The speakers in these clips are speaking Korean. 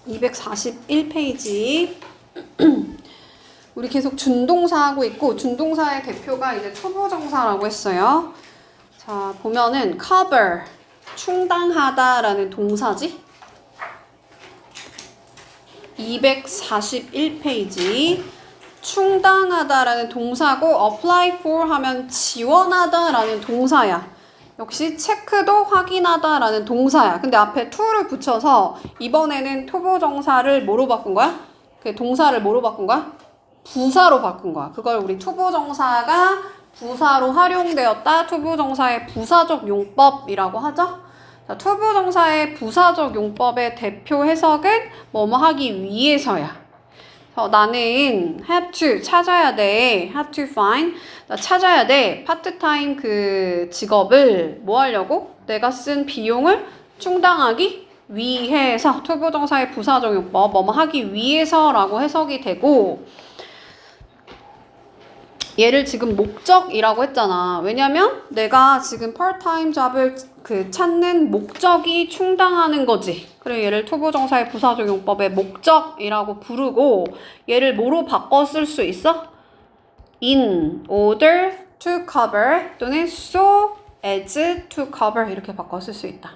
241페이지. 우리 계속 준동사 하고 있고, 준동사의 대표가 이제 초보정사라고 했어요. 자, 보면은 cover, 충당하다라는 동사지. 241페이지. 충당하다라는 동사고, apply for 하면 지원하다라는 동사야. 역시 체크도 확인하다라는 동사야. 근데 앞에 to를 붙여서 이번에는 투부정사를 뭐로 바꾼 거야? 그 동사를 뭐로 바꾼 거야? 부사로 바꾼 거야. 그걸 우리 투부정사가 부사로 활용되었다. 투부정사의 부사적 용법이라고 하죠. 자, 투부정사의 부사적 용법의 대표 해석은 뭐뭐 하기 위해서야. 나는 have to 찾아야 돼. have to find. 나 찾아야 돼. 파트타임 그 직업을 뭐 하려고? 내가 쓴 비용을 충당하기 위해서. 투부정사의 부사적 용법 뭐뭐 하기 위해서라고 해석이 되고, 얘를 지금 목적이라고 했잖아. 왜냐면 내가 지금 파트타임 잡을 찾는 목적이 충당하는 거지. 그래, 얘를 투부정사의 부사적 용법의 목적이라고 부르고, 얘를 뭐로 바꿔 쓸 수 있어? in order to cover 또는 so as to cover 이렇게 바꿔 쓸 수 있다.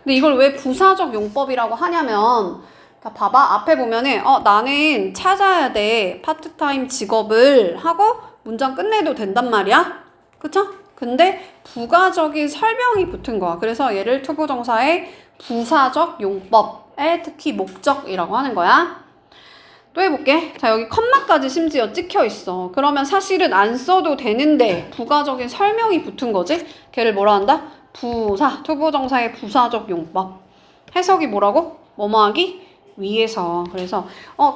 근데 이걸 왜 부사적 용법이라고 하냐면, 봐봐. 앞에 보면은 나는 찾아야 돼. 파트타임 직업을 하고 문장 끝내도 된단 말이야. 그쵸? 근데 부가적인 설명이 붙은 거야. 그래서 얘를 투부정사의 부사적 용법의 특히 목적이라고 하는 거야. 또 해볼게. 자, 여기 컴마까지 심지어 찍혀 있어. 그러면 사실은 안 써도 되는데 부가적인 설명이 붙은 거지. 걔를 뭐라 한다? 부사. 투부정사의 부사적 용법. 해석이 뭐라고? 뭐뭐 하기 위해서. 그래서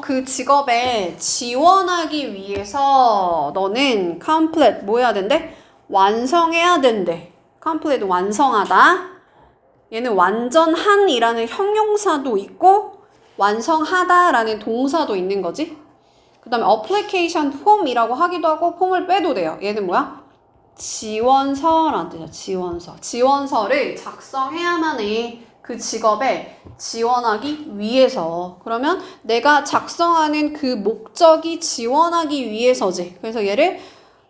그 직업에 지원하기 위해서 너는 complete 뭐 해야 된대? 완성해야 된대. complete 완성하다. 얘는 완전한이라는 형용사도 있고 완성하다라는 동사도 있는 거지. 그 다음에 application form이라고 하기도 하고 폼을 빼도 돼요. 얘는 뭐야? 지원서라는 뜻이야. 지원서. 지원서를 작성해야만 해. 그 직업에 지원하기 위해서. 그러면 내가 작성하는 그 목적이 지원하기 위해서지. 그래서 얘를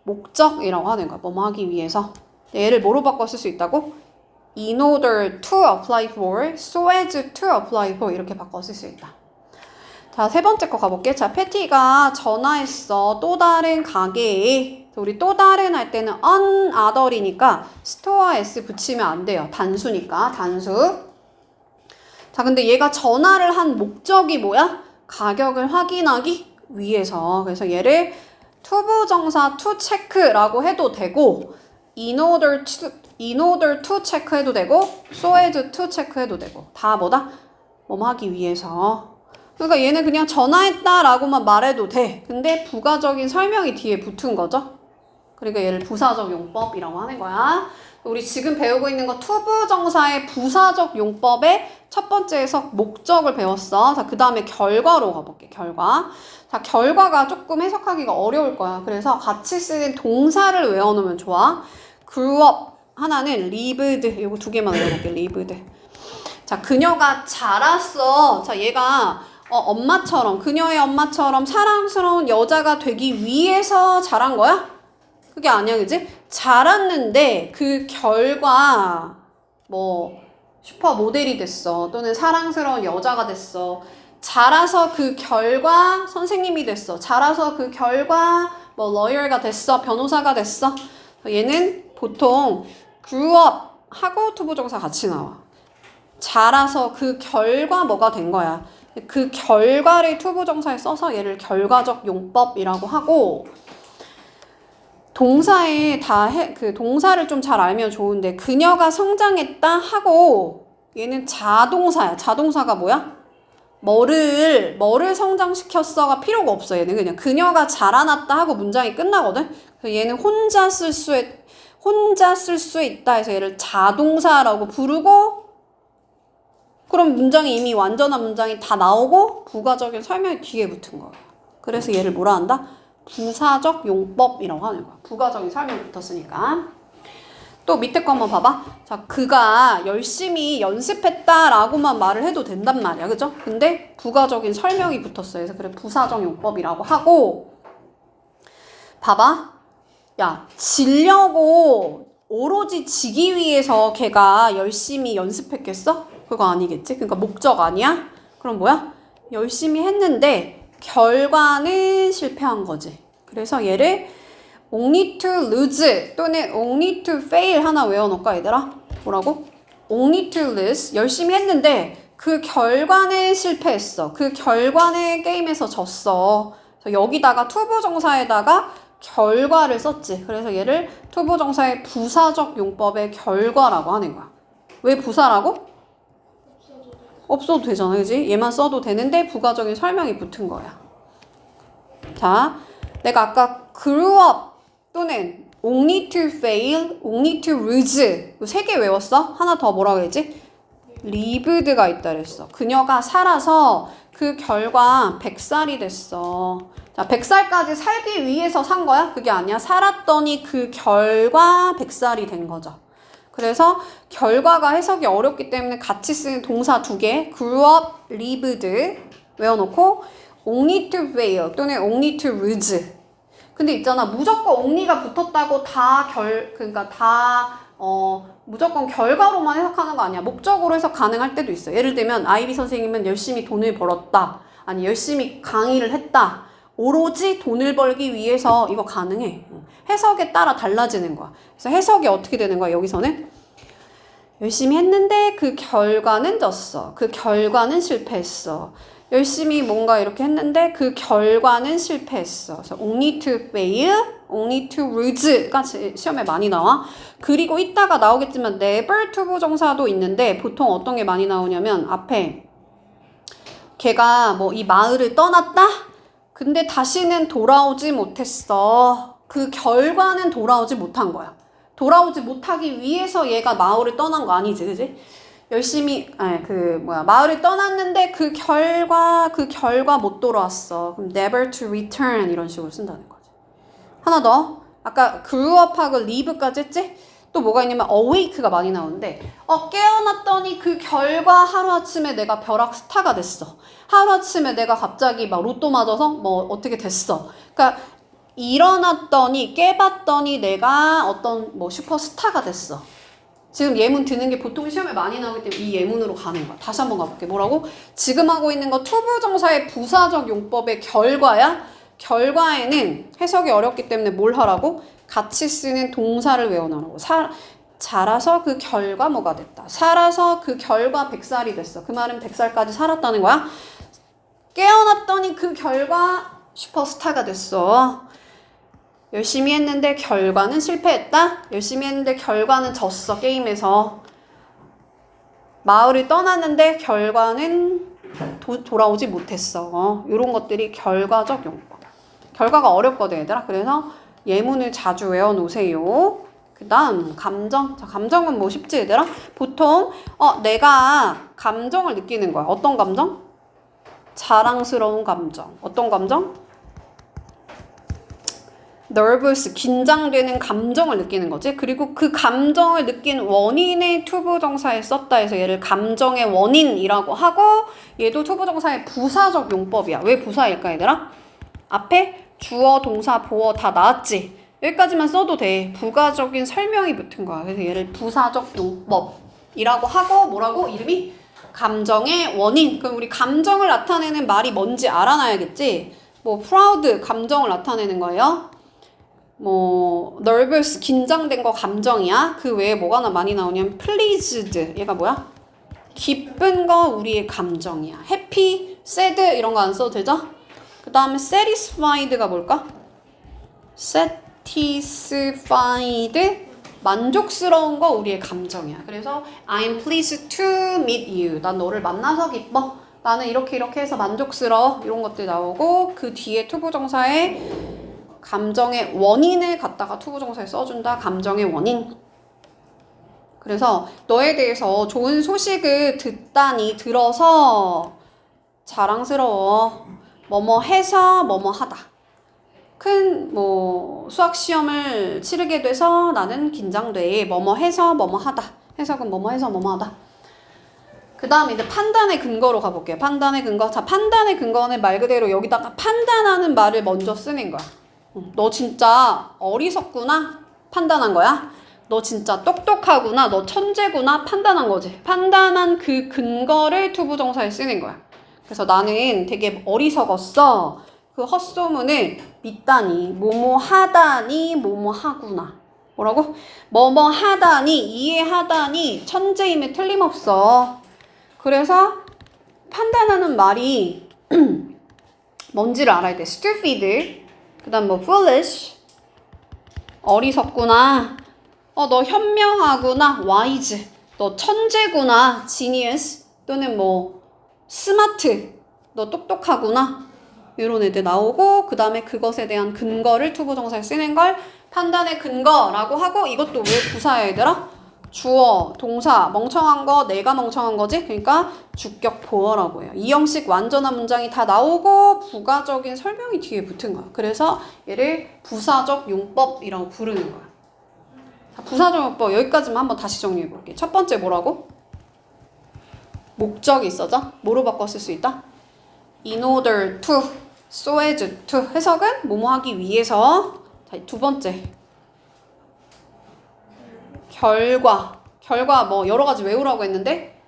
목적이라고 하는 거야. 뭐뭐 하기 위해서. 얘를 뭐로 바꿔 쓸 수 있다고? in order to apply for, so as to apply for 이렇게 바꿔 쓸 수 있다. 자, 세 번째 거 가볼게. 자, 패티가 전화했어. 또 다른 가게에. 우리 또 다른 할 때는 another이니까 store s 붙이면 안 돼요. 단수니까. 단수. 자, 근데 얘가 전화를 한 목적이 뭐야? 가격을 확인하기 위해서. 그래서 얘를 투부정사 to check라고 해도 되고, in order to check 해도 되고, so as to check 해도 되고. 다 뭐다? 뭐뭐 하기 위해서. 그러니까 얘는 그냥 전화했다라고만 말해도 돼. 근데 부가적인 설명이 뒤에 붙은 거죠. 그러니까 얘를 부사적 용법이라고 하는 거야. 우리 지금 배우고 있는 거 투부정사의 부사적 용법의 첫 번째 해석 목적을 배웠어. 자, 그 다음에 결과로 가볼게. 결과. 자, 결과가 조금 해석하기가 어려울 거야. 그래서 같이 쓰는 동사를 외워놓으면 좋아. grew up 하나는 lived. 이거 두 개만 외워볼게. lived. 자, 그녀가 자랐어. 자, 얘가 엄마처럼, 그녀의 엄마처럼 사랑스러운 여자가 되기 위해서 자란 거야? 그게 아니야, 그지? 자랐는데 그 결과 뭐 슈퍼 모델이 됐어. 또는 사랑스러운 여자가 됐어. 자라서 그 결과 선생님이 됐어. 자라서 그 결과 뭐 lawyer 됐어. 변호사가 됐어. 얘는 보통 grew up 하고 투부정사 같이 나와. 자라서 그 결과 뭐가 된 거야. 그 결과를 투부정사에 써서 얘를 결과적 용법이라고 하고, 동사에 그 동사를 좀 잘 알면 좋은데, 그녀가 성장했다 하고 얘는 자동사야. 자동사가 뭐야? 뭐를 성장시켰어가 필요가 없어. 얘는 그냥 그녀가 자라났다 하고 문장이 끝나거든. 그래서 얘는 혼자 쓸 수 있다 해서 얘를 자동사라고 부르고, 그럼 문장이 이미 완전한 문장이 다 나오고 부가적인 설명이 뒤에 붙은 거야. 그래서 얘를 뭐라 한다? 부사적 용법이라고 하는 거야. 부가적인 설명이 붙었으니까. 또 밑에 거 한번 봐봐. 자, 그가 열심히 연습했다라고만 말을 해도 된단 말이야. 그죠? 근데 부가적인 설명이 붙었어요. 그래서 그래 부사적 용법이라고 하고 봐봐. 야, 지려고 오로지 지기 위해서 걔가 열심히 연습했겠어? 그거 아니겠지? 그러니까 목적 아니야? 그럼 뭐야? 열심히 했는데 결과는 실패한 거지. 그래서 얘를 only to lose 또는 only to fail 하나 외워놓을까 얘들아? 뭐라고? only to lose 열심히 했는데 그 결과는 실패했어. 그 결과는 게임에서 졌어. 그래서 여기다가 투부정사에다가 결과를 썼지. 그래서 얘를 투부정사의 부사적 용법의 결과라고 하는 거야. 왜 부사라고? 없어도 되잖아, 그지? 얘만 써도 되는데 부가적인 설명이 붙은 거야. 자, 내가 아까 grew up 또는 only to fail, only to lose 이 세 개 외웠어? 하나 더 뭐라고 했지? lived가 있다 그랬어. 그녀가 살아서 그 결과 100살이 됐어. 자, 100살까지 살기 위해서 산 거야? 그게 아니야. 살았더니 그 결과 100살이 된 거죠. 그래서 결과가 해석이 어렵기 때문에 같이 쓰는 동사 두 개, grew up, lived 외워놓고 only to fail 또는 only to lose. 근데 있잖아, 무조건 only가 붙었다고 그러니까 무조건 결과로만 해석하는 거 아니야. 목적으로 해석 가능할 때도 있어. 예를 들면 아이비 선생님은 열심히 돈을 벌었다. 아니 열심히 강의를 했다. 오로지 돈을 벌기 위해서 이거 가능해. 해석에 따라 달라지는 거야. 그래서 해석이 어떻게 되는 거야 여기서는? 열심히 했는데 그 결과는 졌어. 그 결과는 실패했어. 열심히 뭔가 이렇게 했는데 그 결과는 실패했어. 그래서 only to fail, only to lose가 시험에 많이 나와. 그리고 이따가 나오겠지만 never 투부정사도 있는데 보통 어떤 게 많이 나오냐면 앞에 걔가 뭐 이 마을을 떠났다? 근데 다시는 돌아오지 못했어. 그 결과는 돌아오지 못한 거야. 돌아오지 못하기 위해서 얘가 마을을 떠난 거 아니지, 그지? 열심히 마을을 떠났는데 그 결과 못 돌아왔어. 그럼 never to return 이런 식으로 쓴다는 거지. 하나 더. 아까 grew up하고 live까지 했지? 또 뭐가 있냐면 awake가 많이 나오는데 깨어났더니 그 결과 하루아침에 내가 벼락 스타가 됐어. 하루아침에 내가 갑자기 막 로또 맞아서 뭐 어떻게 됐어. 그러니까 일어났더니 깨봤더니 내가 어떤 뭐 슈퍼스타가 됐어. 지금 예문 드는 게 보통 시험에 많이 나오기 때문에 이 예문으로 가는 거야. 다시 한번 가볼게. 뭐라고? 지금 하고 있는 거 투부정사의 부사적 용법의 결과야. 결과에는 해석이 어렵기 때문에 뭘 하라고? 같이 쓰는 동사를 외워놓으라고. 자라서 그 결과 뭐가 됐다. 살아서 그 결과 100살이 됐어. 그 말은 100살까지 살았다는 거야. 깨어났더니 그 결과 슈퍼스타가 됐어. 열심히 했는데 결과는 실패했다. 열심히 했는데 결과는 졌어. 게임에서. 마을을 떠났는데 결과는 돌아오지 못했어. 이런 것들이 결과적 용법. 결과가 어렵거든 얘들아. 그래서 예문을 자주 외워놓으세요. 그 다음 감정. 자, 감정은 뭐 쉽지 얘들아? 보통 내가 감정을 느끼는 거야. 어떤 감정? 자랑스러운 감정. 어떤 감정? nervous, 긴장되는 감정을 느끼는 거지. 그리고 그 감정을 느낀 원인의 투부정사에 썼다 해서 얘를 감정의 원인이라고 하고 얘도 투부정사의 부사적 용법이야. 왜 부사일까 얘들아? 앞에 주어, 동사, 보어 다 나왔지. 여기까지만 써도 돼. 부가적인 설명이 붙은 거야. 그래서 얘를 부사적 용법이라고 하고 뭐라고? 이름이 감정의 원인. 그럼 우리 감정을 나타내는 말이 뭔지 알아놔야겠지. 뭐 proud, 감정을 나타내는 거예요. 뭐 nervous, 긴장된 거 감정이야. 그 외에 뭐가 많이 나오냐면 pleased, 얘가 뭐야? 기쁜 거 우리의 감정이야. happy, sad 이런 거 안 써도 되죠? 그 다음에 satisfied가 뭘까? satisfied, 만족스러운 거 우리의 감정이야. 그래서 I'm pleased to meet you. 난 너를 만나서 기뻐. 나는 이렇게 해서 만족스러워. 이런 것들 나오고 그 뒤에 투부정사에 감정의 원인을 갖다가 투부정사에 써준다. 감정의 원인. 그래서 너에 대해서 좋은 소식을 들어서 자랑스러워. 뭐뭐 해서 뭐뭐 하다. 큰 수학 시험을 치르게 돼서 나는 긴장돼. 뭐뭐 해서 뭐뭐 하다. 해석은 뭐뭐 해서 뭐뭐 하다. 그 다음 이제 판단의 근거로 가볼게요. 판단의 근거. 자, 판단의 근거는 말 그대로 여기다가 판단하는 말을 먼저 쓰는 거야. 너 진짜 어리석구나? 판단한 거야? 너 진짜 똑똑하구나? 너 천재구나? 판단한 거지. 판단한 그 근거를 투부정사에 쓰는 거야. 그래서 나는 되게 어리석었어. 그 헛소문을 믿다니, 뭐뭐 하다니, 뭐뭐 하구나. 뭐라고? 뭐뭐 하다니, 이해하다니, 천재임에 틀림없어. 그래서 판단하는 말이 뭔지를 알아야 돼. stupid, 그 다음 foolish, 어리석구나. 너 현명하구나. wise, 너 천재구나. genius, 또는 smart, 너 똑똑하구나. 이런 애들 나오고, 그 다음에 그것에 대한 근거를 투부정사에 쓰는 걸 판단의 근거라고 하고, 이것도 왜 부사야 얘들아? 주어, 동사, 멍청한 거, 내가 멍청한 거지? 그러니까 주격 보어라고 해요. 이 형식 완전한 문장이 다 나오고 부가적인 설명이 뒤에 붙은 거야. 그래서 얘를 부사적 용법이라고 부르는 거야. 자, 부사적 용법 여기까지만 한번 다시 정리해 볼게. 첫 번째 뭐라고? 목적이 있어져? 뭐로 바꿔 쓸 수 있다? In order to, so as to. 해석은 뭐뭐 하기 위해서. 자, 두 번째. 결과 여러 가지 외우라고 했는데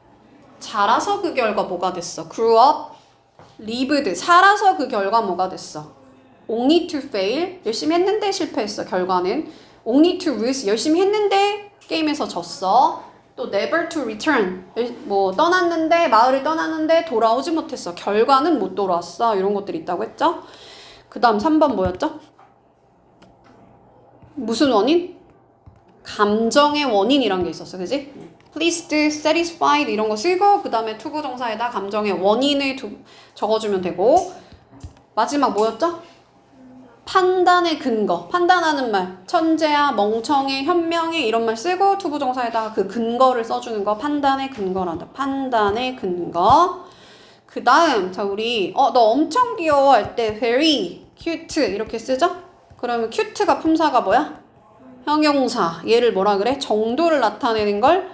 자라서 그 결과 뭐가 됐어? grew up, lived, 살아서 그 결과 뭐가 됐어? only to fail, 열심히 했는데 실패했어. 결과는 only to lose, 열심히 했는데 게임에서 졌어. 또 never to return, 떠났는데 마을을 떠났는데 돌아오지 못했어. 결과는 못 돌아왔어. 이런 것들이 있다고 했죠. 그 다음 3번 뭐였죠? 무슨 원인? 감정의 원인이란 게 있었어. 그지? pleased, satisfied 이런 거 쓰고 그 다음에 투부정사에다 감정의 원인을 적어주면 되고 마지막 뭐였죠? 판단의 근거. 판단하는 말. 천재야, 멍청해, 현명해 이런 말 쓰고 투부정사에다가 그 근거를 써주는 거 판단의 근거란다. 판단의 근거. 그 다음 자 우리 너 엄청 귀여워 할 때 very cute 이렇게 쓰죠? 그러면 cute가 품사가 뭐야? 형용사. 얘를 뭐라 그래? 정도를 나타내는 걸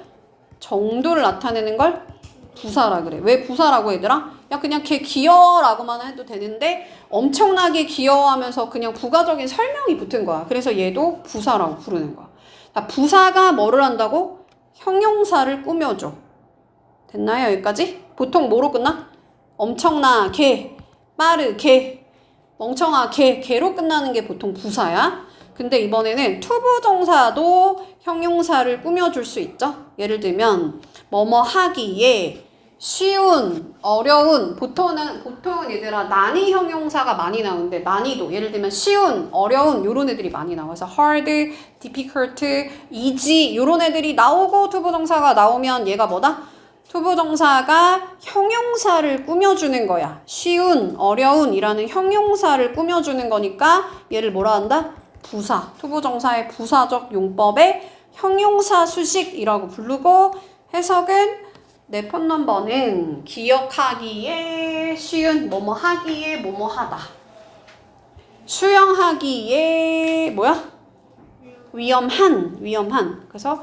부사라 그래. 왜 부사라고 얘들아? 야 그냥 걔 귀여워라고만 해도 되는데 엄청나게 귀여워하면서 그냥 부가적인 설명이 붙은 거야. 그래서 얘도 부사라고 부르는 거야. 자, 부사가 뭐를 한다고? 형용사를 꾸며줘. 됐나요? 여기까지? 보통 뭐로 끝나? 엄청나게, 빠르게, 멍청하게, 개로 끝나는 게 보통 부사야. 근데 이번에는 투부정사도 형용사를 꾸며줄 수 있죠. 예를 들면 뭐뭐 하기에 쉬운, 어려운, 보통은 얘들아 난이 형용사가 많이 나오는데 난이도 예를 들면 쉬운, 어려운 요런 애들이 많이 나와서 hard, difficult, easy 요런 애들이 나오고 투부정사가 나오면 얘가 뭐다? 투부정사가 형용사를 꾸며주는 거야. 쉬운, 어려운 이라는 형용사를 꾸며주는 거니까 얘를 뭐라 한다? 부사, 투부정사의 부사적 용법의 형용사 수식이라고 부르고 해석은 내 폰 넘버는 기억하기에 쉬운, 뭐뭐 하기에 뭐뭐 하다. 수영하기에 뭐야? 위험한. 그래서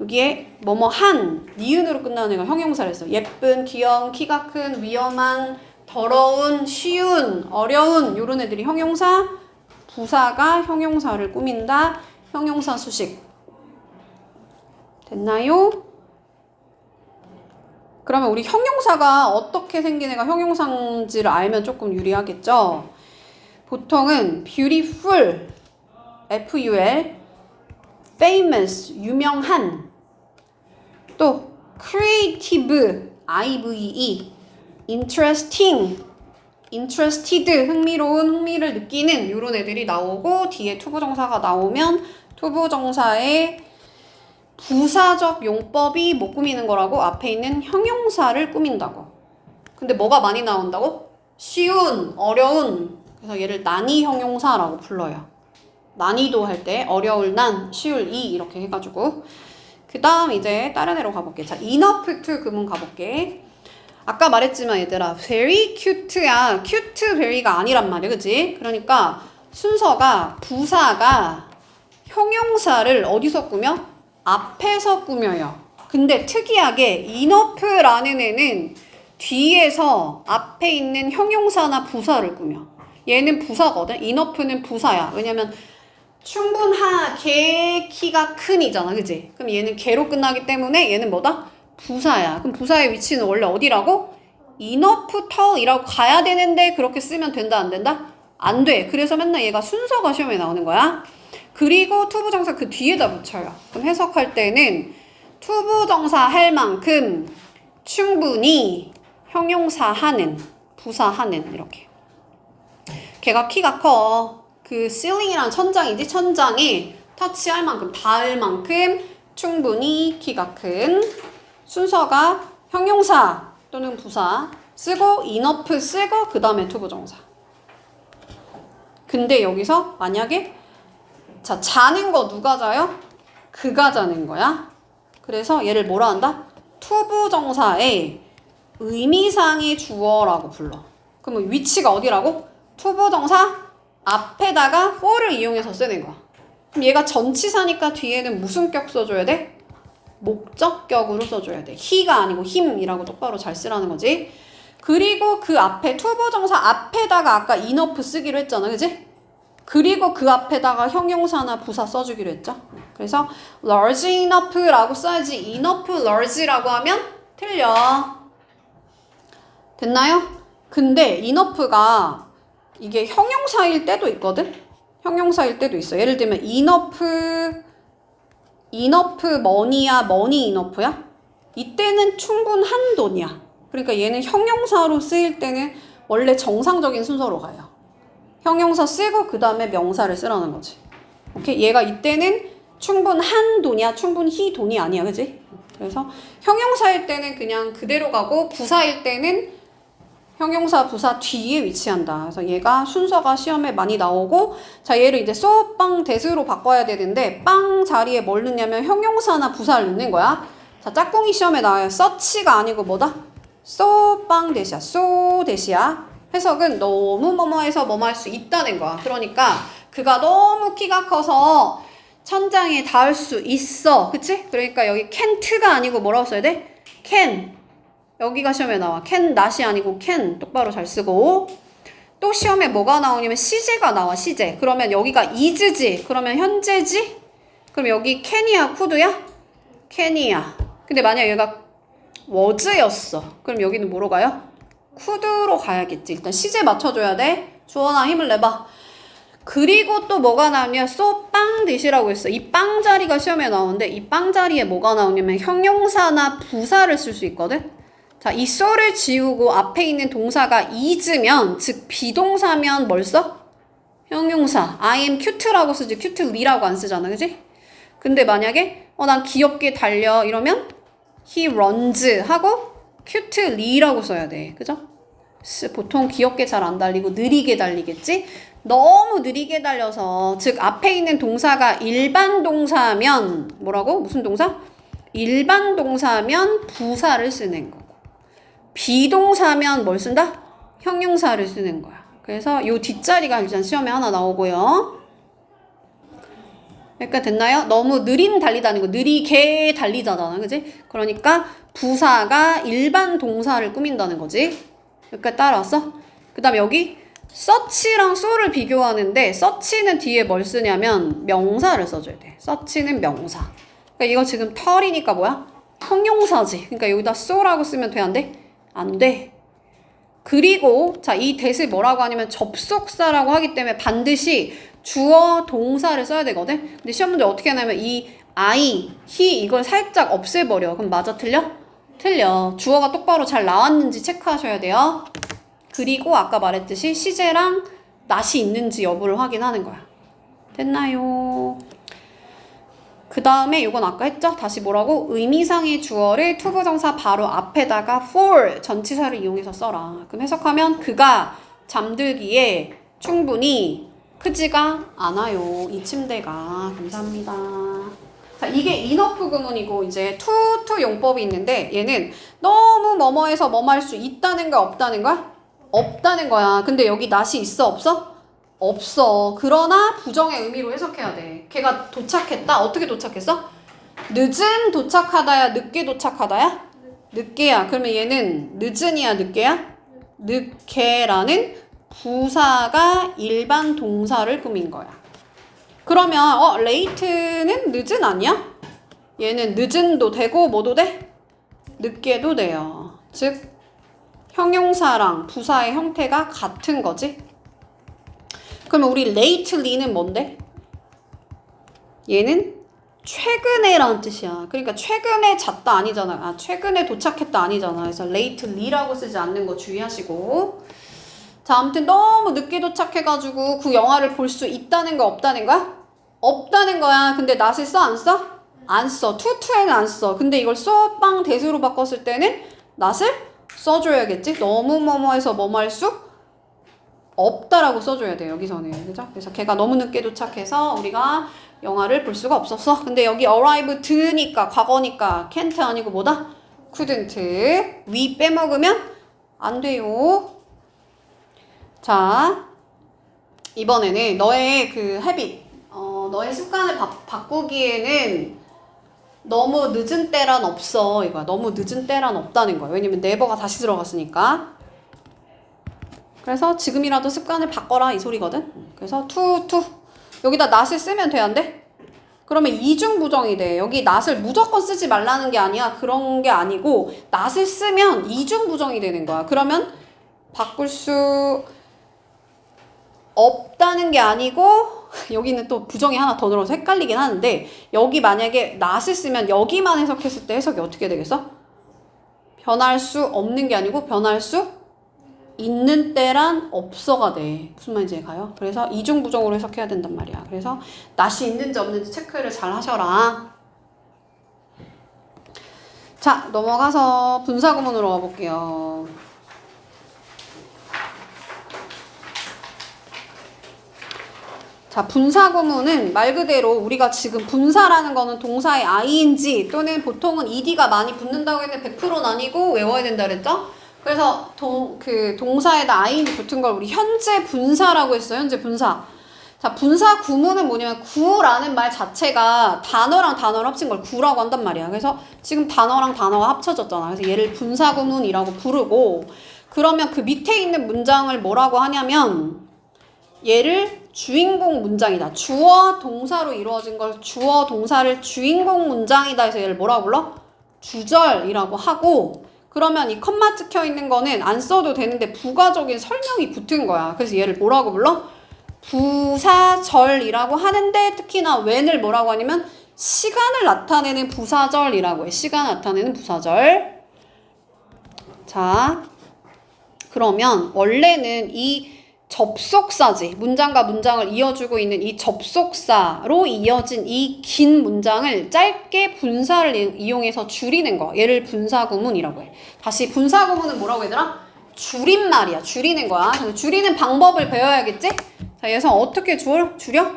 여기에 뭐뭐 한, 니은으로 끝나는 애가 형용사를 했어. 예쁜, 귀여운, 키가 큰, 위험한, 더러운, 쉬운, 어려운 요런 애들이 형용사. 부사가 형용사를 꾸민다. 형용사 수식. 됐나요? 그러면 우리 형용사가 어떻게 생긴 애가 형용사인지를 알면 조금 유리하겠죠? 보통은 beautiful, F-U-L, famous, 유명한, 또 creative, I-V-E, interesting, interested, 흥미를 느끼는 이런 애들이 나오고 뒤에 투부정사가 나오면 투부정사의 부사적 용법이 못 꾸미는 거라고 앞에 있는 형용사를 꾸민다고. 근데 뭐가 많이 나온다고? 쉬운, 어려운. 그래서 얘를 난이 형용사라고 불러요. 난이도 할 때 어려울 난, 쉬울 이 이렇게 해가지고 그 다음 이제 다른 애로 가볼게. 자, enough to 그문 가볼게. 아까 말했지만 얘들아 very cute야. cute very가 아니란 말이야. 그치? 그러니까 순서가 부사가 형용사를 어디서 꾸며? 앞에서 꾸며요. 근데 특이하게 enough라는 애는 뒤에서 앞에 있는 형용사나 부사를 꾸며. 얘는 부사거든. enough는 부사야. 왜냐면 충분하게 키가 큰이잖아. 그지? 그럼 얘는 개로 끝나기 때문에 얘는 뭐다? 부사야. 그럼 부사의 위치는 원래 어디라고? enough tall이라고 가야 되는데 그렇게 쓰면 된다 안 된다? 안 돼. 그래서 맨날 얘가 순서가 시험에 나오는 거야. 그리고 투부정사 그 뒤에다 붙여요. 그럼 해석할 때는 투부정사 할 만큼 충분히 형용사 하는, 부사 하는 이렇게. 걔가 키가 커. 그 ceiling이란 천장이지. 천장에 터치할 만큼, 닿을 만큼 충분히 키가 큰 순서가 형용사 또는 부사 쓰고 enough 쓰고 그 다음에 투부정사. 근데 여기서 만약에 자 자는 거 누가 자요? 그가 자는 거야. 그래서 얘를 뭐라 한다? 투부정사의 의미상의 주어라고 불러. 그러면 위치가 어디라고? 투부정사 앞에다가 for를 이용해서 쓰는 거야. 그럼 얘가 전치사니까 뒤에는 무슨 격 써줘야 돼? 목적격으로 써줘야 돼. he가 아니고 him이라고 똑바로 잘 쓰라는 거지. 그리고 그 앞에 투부정사 앞에다가 아까 enough 쓰기로 했잖아. 그지? 그리고 그 앞에다가 형용사나 부사 써주기로 했죠. 그래서 large enough라고 써야지 enough large라고 하면 틀려. 됐나요? 근데 enough가 이게 형용사일 때도 있거든? 형용사일 때도 있어. 예를 들면 enough money야, money enough야? 이때는 충분한 돈이야. 그러니까 얘는 형용사로 쓰일 때는 원래 정상적인 순서로 가요. 형용사 쓰고 그 다음에 명사를 쓰라는 거지. 오케이? 얘가 이때는 충분한 돈이야. 충분히 돈이 아니야. 그지? 그래서 형용사일 때는 그냥 그대로 가고 부사일 때는 형용사 부사 뒤에 위치한다. 그래서 얘가 순서가 시험에 많이 나오고 자 얘를 이제 소빵 대수로 바꿔야 되는데 빵 자리에 뭘 넣냐면 형용사나 부사를 넣는 거야. 자 짝꿍이 시험에 나와요. 서치가 아니고 뭐다? 소빵 대시야. 소 대시야. 해석은 너무 뭐뭐해서 뭐뭐 할 수 있다는 거야. 그러니까 그가 너무 키가 커서 천장에 닿을 수 있어. 그치? 그러니까 여기 can't가 아니고 뭐라고 써야 돼? can. 여기가 시험에 나와. can not이 아니고 can 똑바로 잘 쓰고 또 시험에 뭐가 나오냐면 시제가 나와. 시제. 그러면 여기가 is지. 그러면 현재지? 그럼 여기 can이야 could야? can이야. 근데 만약 얘가 was였어. 그럼 여기는 뭐로 가요? could로 가야겠지. 일단 시제 맞춰줘야 돼. 주원아 힘을 내봐. 그리고 또 뭐가 나오냐? so 빵 대시라고 했어. 이 빵 자리가 시험에 나오는데 이 빵 자리에 뭐가 나오냐면 형용사나 부사를 쓸 수 있거든. 자, 이 so를 지우고 앞에 있는 동사가 is면, 즉 비동사면 뭘 써? 형용사. I am cute라고 쓰지 cutely라고 안 쓰잖아. 그지? 근데 만약에 난 귀엽게 달려 이러면 he runs 하고 cutely라고 써야 돼. 그죠? 보통 귀엽게 잘 안 달리고 느리게 달리겠지? 너무 느리게 달려서 즉 앞에 있는 동사가 일반 동사면 뭐라고? 무슨 동사? 일반 동사면 부사를 쓰는 거고 비동사면 뭘 쓴다? 형용사를 쓰는 거야. 그래서 요 뒷자리가 일단 시험에 하나 나오고요. 여기까지 됐나요? 너무 느린 달리다 아니고 느리게 달리다잖아. 그지? 그러니까 부사가 일반 동사를 꾸민다는 거지. 여기까지 따라왔어? 그 다음에 여기 search랑 so를 비교하는데 search는 뒤에 뭘 쓰냐면 명사를 써줘야 돼. search는 명사. 그러니까 이거 지금 털이니까 뭐야? 형용사지. 그러니까 여기다 so라고 쓰면 돼? 안 돼? 안 돼. 그리고 자, 이 that을 뭐라고 하냐면 접속사라고 하기 때문에 반드시 주어 동사를 써야 되거든. 근데 시험 문제 어떻게 하냐면 이 I, he 이걸 살짝 없애버려. 그럼 맞아 틀려? 틀려. 주어가 똑바로 잘 나왔는지 체크하셔야 돼요. 그리고 아까 말했듯이 시제랑 not이 있는지 여부를 확인하는 거야. 됐나요? 그 다음에 이건 아까 했죠? 다시 뭐라고? 의미상의 주어를 투부정사 바로 앞에다가 for 전치사를 이용해서 써라. 그럼 해석하면 그가 잠들기에 충분히 크지가 않아요. 이 침대가. 감사합니다. 자, 이게 enough 구문이고 이제 to 용법이 있는데 얘는 너무 뭐뭐해서 뭐뭐 할 수 있다는 거야? 없다는 거야? 없다는 거야. 근데 여기 not이 있어? 없어? 없어. 그러나 부정의 의미로 해석해야 돼. 걔가 도착했다. 어떻게 도착했어? 늦은 도착하다야, 늦게 도착하다야? 늦게야. 그러면 얘는 늦은이야, 늦게야? 늦게라는 부사가 일반 동사를 꾸민 거야. 그러면 late는 늦은 아니야? 얘는 늦은도 되고 뭐도 돼? 늦게도 돼요. 즉 형용사랑 부사의 형태가 같은 거지. 그러면 우리 lately는 뭔데? 얘는 최근에라는 뜻이야. 그러니까 최근에 잤다 아니잖아. 최근에 도착했다 아니잖아. 그래서 lately라고 쓰지 않는 거 주의하시고. 자, 아무튼 너무 늦게 도착해가지고 그 영화를 볼 수 있다는 거 없다는 거야? 없다는 거야. 근데 not을 써? 안 써? 안 써. 투투에는 안 써. 근데 이걸 쏘빵 대수로 바꿨을 때는 not을 써줘야겠지? 너무 뭐뭐해서 뭐뭐 할 수 없다라고 써줘야 돼, 여기서는. 그죠? 그래서 걔가 너무 늦게 도착해서 우리가 영화를 볼 수가 없었어. 근데 여기 arrived니까 과거니까 can't 아니고 뭐다? couldn't. we 빼먹으면 안 돼요. 자, 이번에는 너의 그 habit, 너의 습관을 바꾸기에는 너무 늦은 때란 없어. 이거야. 너무 늦은 때란 없다는 거야. 왜냐면 never가 다시 들어갔으니까. 그래서 지금이라도 습관을 바꿔라 이 소리거든. 그래서 to 여기다 not을 쓰면 돼, 안 돼? 그러면 이중부정이 돼. 여기 not을 무조건 쓰지 말라는 게 아니야. 그런 게 아니고 not을 쓰면 이중부정이 되는 거야. 그러면 바꿀 수 없다는 게 아니고 여기는 또 부정이 하나 더 늘어서 헷갈리긴 하는데 여기 만약에 not을 쓰면 여기만 해석했을 때 해석이 어떻게 되겠어? 변할 수 없는 게 아니고 변할 수 있는 때란 없어가 돼. 무슨 말인지 가요? 그래서 이중부정으로 해석해야 된단 말이야. 그래서 not이 있는지 없는지 체크를 잘 하셔라. 자, 넘어가서 분사구문으로 가볼게요. 자, 분사구문은 말 그대로 우리가 지금 분사라는 거는 동사의 ing 또는 보통은 ed가 많이 붙는다고 했는데 100%는 아니고 외워야 된다 그랬죠? 그래서 동사에다 ing 붙은 걸 우리 현재 분사라고 했어요. 현재 분사. 자, 분사 구문은 뭐냐면 구라는 말 자체가 단어랑 단어를 합친 걸 구라고 한단 말이야. 그래서 지금 단어랑 단어가 합쳐졌잖아. 그래서 얘를 분사 구문이라고 부르고 그러면 그 밑에 있는 문장을 뭐라고 하냐면 얘를 주인공 문장이다. 주어 동사로 이루어진 걸 주어 동사를 주인공 문장이다 해서 얘를 뭐라고 불러? 주절이라고 하고 그러면 이 컴마 찍혀 있는 거는 안 써도 되는데 부가적인 설명이 붙은 거야. 그래서 얘를 뭐라고 불러? 부사절이라고 하는데 특히나 when을 뭐라고 하냐면 시간을 나타내는 부사절이라고 해. 시간 나타내는 부사절. 자, 그러면 원래는 이 접속사지. 문장과 문장을 이어주고 있는 이 접속사로 이어진 이 긴 문장을 짧게 분사를 이용해서 줄이는 거. 얘를 분사구문이라고 해. 다시 분사구문은 뭐라고 얘들아? 줄임말이야. 줄이는 거야. 그래서 줄이는 방법을 배워야겠지? 자, 그래서 어떻게 줄여?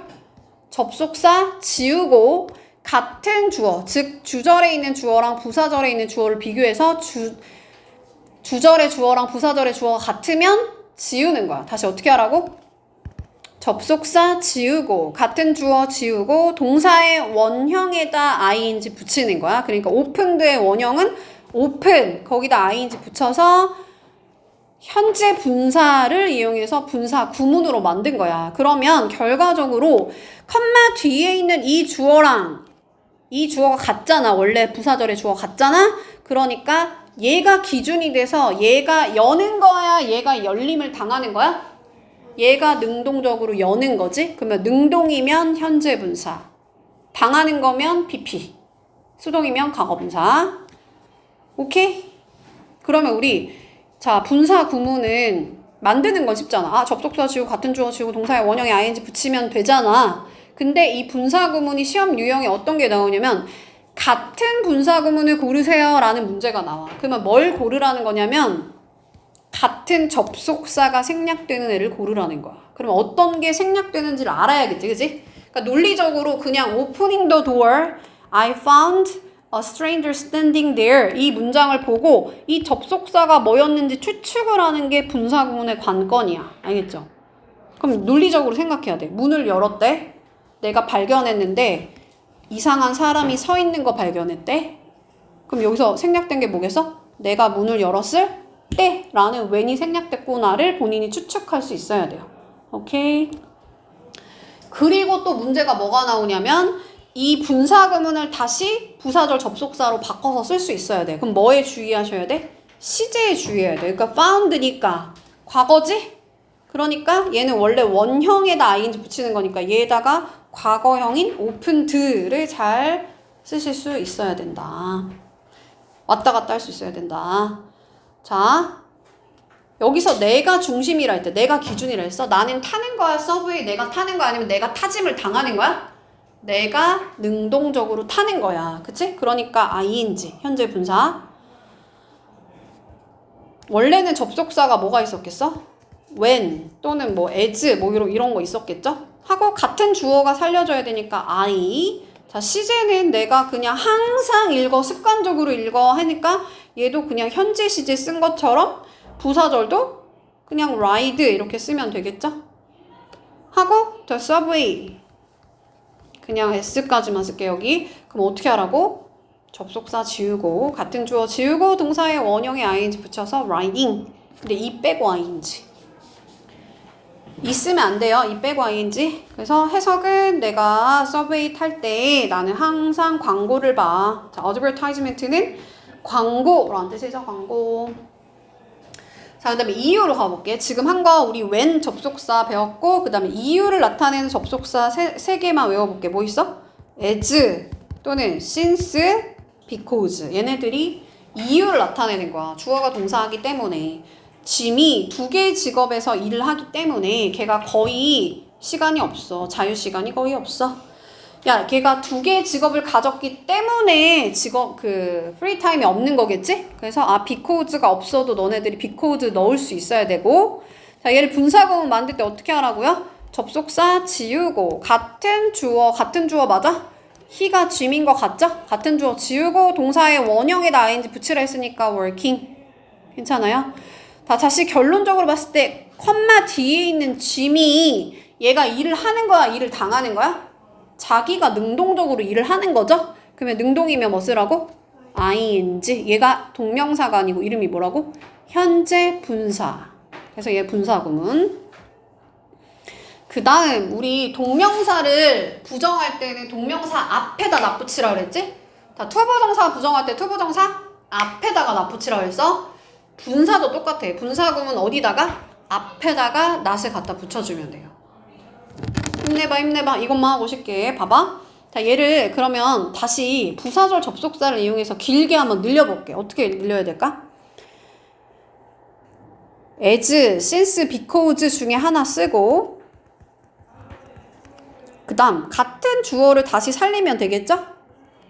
접속사 지우고 같은 주어, 즉 주절에 있는 주어랑 부사절에 있는 주어를 비교해서 주절의 주어랑 부사절의 주어가 같으면 지우는 거야. 다시 어떻게 하라고? 접속사 지우고 같은 주어 지우고 동사의 원형에다 ing 붙이는 거야. 그러니까 opened의 원형은 open 거기다 ing 붙여서 현재 분사를 이용해서 분사 구문으로 만든 거야. 그러면 결과적으로 컴마 뒤에 있는 이 주어랑 이 주어가 같잖아. 원래 부사절의 주어 같잖아. 그러니까 얘가 기준이 돼서 얘가 여는 거야? 얘가 열림을 당하는 거야? 얘가 능동적으로 여는 거지? 그러면 능동이면 현재 분사, 당하는 거면 PP, 수동이면 과거 분사. 오케이? 그러면 우리 자 분사 구문은 만드는 건 쉽잖아. 접속사 지우고 같은 주어 지우고 동사의 원형에 ing 붙이면 되잖아. 근데 이 분사 구문이 시험 유형에 어떤 게 나오냐면 같은 분사 구문을 고르세요 라는 문제가 나와. 그러면 뭘 고르라는 거냐면 같은 접속사가 생략되는 애를 고르라는 거야. 그럼 어떤 게 생략되는지를 알아야겠지, 그치? 그러니까 논리적으로 그냥 opening the door, I found a stranger standing there 이 문장을 보고 이 접속사가 뭐였는지 추측을 하는 게 분사 구문의 관건이야. 알겠죠? 그럼 논리적으로 생각해야 돼. 문을 열었대. 내가 발견했는데 이상한 사람이 서 있는 거 발견했대. 그럼 여기서 생략된 게 뭐겠어? 내가 문을 열었을 때 라는 when이 생략됐구나를 본인이 추측할 수 있어야 돼요. 오케이? 그리고 또 문제가 뭐가 나오냐면 이 분사구문을 다시 부사절 접속사로 바꿔서 쓸 수 있어야 돼. 그럼 뭐에 주의하셔야 돼? 시제에 주의해야 돼. 그러니까 found니까 과거지? 그러니까 얘는 원래 원형에다 ing 붙이는 거니까 얘에다가 과거형인 opened를 잘 쓰실 수 있어야 된다. 왔다 갔다 할 수 있어야 된다. 자, 여기서 내가 중심이라 했대. 내가 기준이라 했어. 나는 타는 거야, 서브웨이 내가 타는 거야? 아니면 내가 타짐을 당하는 거야? 내가 능동적으로 타는 거야. 그치? 그러니까 ing, 현재 분사. 원래는 접속사가 뭐가 있었겠어? when 또는 뭐 as 뭐 이런 거 있었겠죠? 하고 같은 주어가 살려줘야 되니까 I. 자, 시제는 내가 그냥 항상 읽어, 습관적으로 읽어 하니까 얘도 그냥 현재 시제 쓴 것처럼 부사절도 그냥 ride 이렇게 쓰면 되겠죠? 하고 the subway 그냥 s까지만 쓸게 여기. 그럼 어떻게 하라고? 접속사 지우고 같은 주어 지우고 동사의 원형에 ing 붙여서 riding. 근데 이 빼고 ing. 이 쓰면 안 돼요. 이 빼고 ing. 그래서 해석은 내가 서브웨이 탈 때 나는 항상 광고를 봐. 자, advertisement는 광고라는 뜻이죠. 광고. 자, 그 다음에 이유로 가볼게. 지금 한 거 우리 when 접속사 배웠고 그 다음에 이유를 나타내는 접속사 세 개만 외워볼게. 뭐 있어? as 또는 since, because. 얘네들이 이유를 나타내는 거야. 주어가 동사하기 때문에. 짐이 두 개의 직업에서 일을 하기 때문에 걔가 거의 시간이 없어. 자유시간이 거의 없어. 야, 걔가 두 개의 직업을 가졌기 때문에 프리타임이 없는 거겠지? 그래서 because가 없어도 너네들이 because 넣을 수 있어야 되고. 자, 얘를 분사구문 만들 때 어떻게 하라고요? 접속사 지우고 같은 주어 맞아? he가 짐인 거 같죠? 같은 주어 지우고 동사의 원형에다 ing 붙이라 했으니까 working. 괜찮아요? 자, 다시 결론적으로 봤을 때 컴마 뒤에 있는 짐이 얘가 일을 하는 거야? 일을 당하는 거야? 자기가 능동적으로 일을 하는 거죠? 그러면 능동이면 뭐 쓰라고? ing. 얘가 동명사가 아니고 이름이 뭐라고? 현재 분사. 그래서 얘 분사구문. 그 다음 우리 동명사를 부정할 때는 동명사 앞에다 납붙이라 그랬지? 자, 투부정사 부정할 때 투부정사 앞에다가 납붙이라 그랬어? 분사도 똑같아. 분사구문 어디다가? 앞에다가 낫을 갖다 붙여주면 돼요. 힘내봐. 이것만 하고 싶게. 봐봐. 자, 얘를 그러면 다시 부사절 접속사를 이용해서 길게 한번 늘려볼게. 어떻게 늘려야 될까? as, since, because 중에 하나 쓰고 그 다음 같은 주어를 다시 살리면 되겠죠?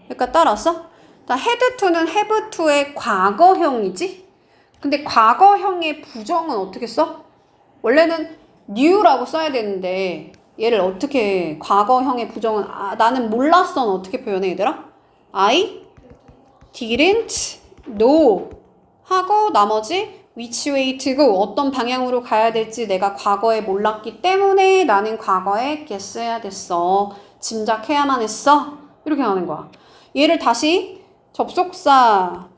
그러니까 따라서 자, had to는 have to의 과거형이지? 근데 과거형의 부정은 어떻게 써? 원래는 knew라고 써야 되는데 얘를 어떻게 과거형의 부정은 나는 몰랐어는 어떻게 표현해 얘들아? I didn't know 하고 나머지 which way to go 어떤 방향으로 가야 될지 내가 과거에 몰랐기 때문에 나는 과거에 guess해야 됐어. 짐작해야만 했어. 이렇게 하는 거야. 얘를 다시 접속사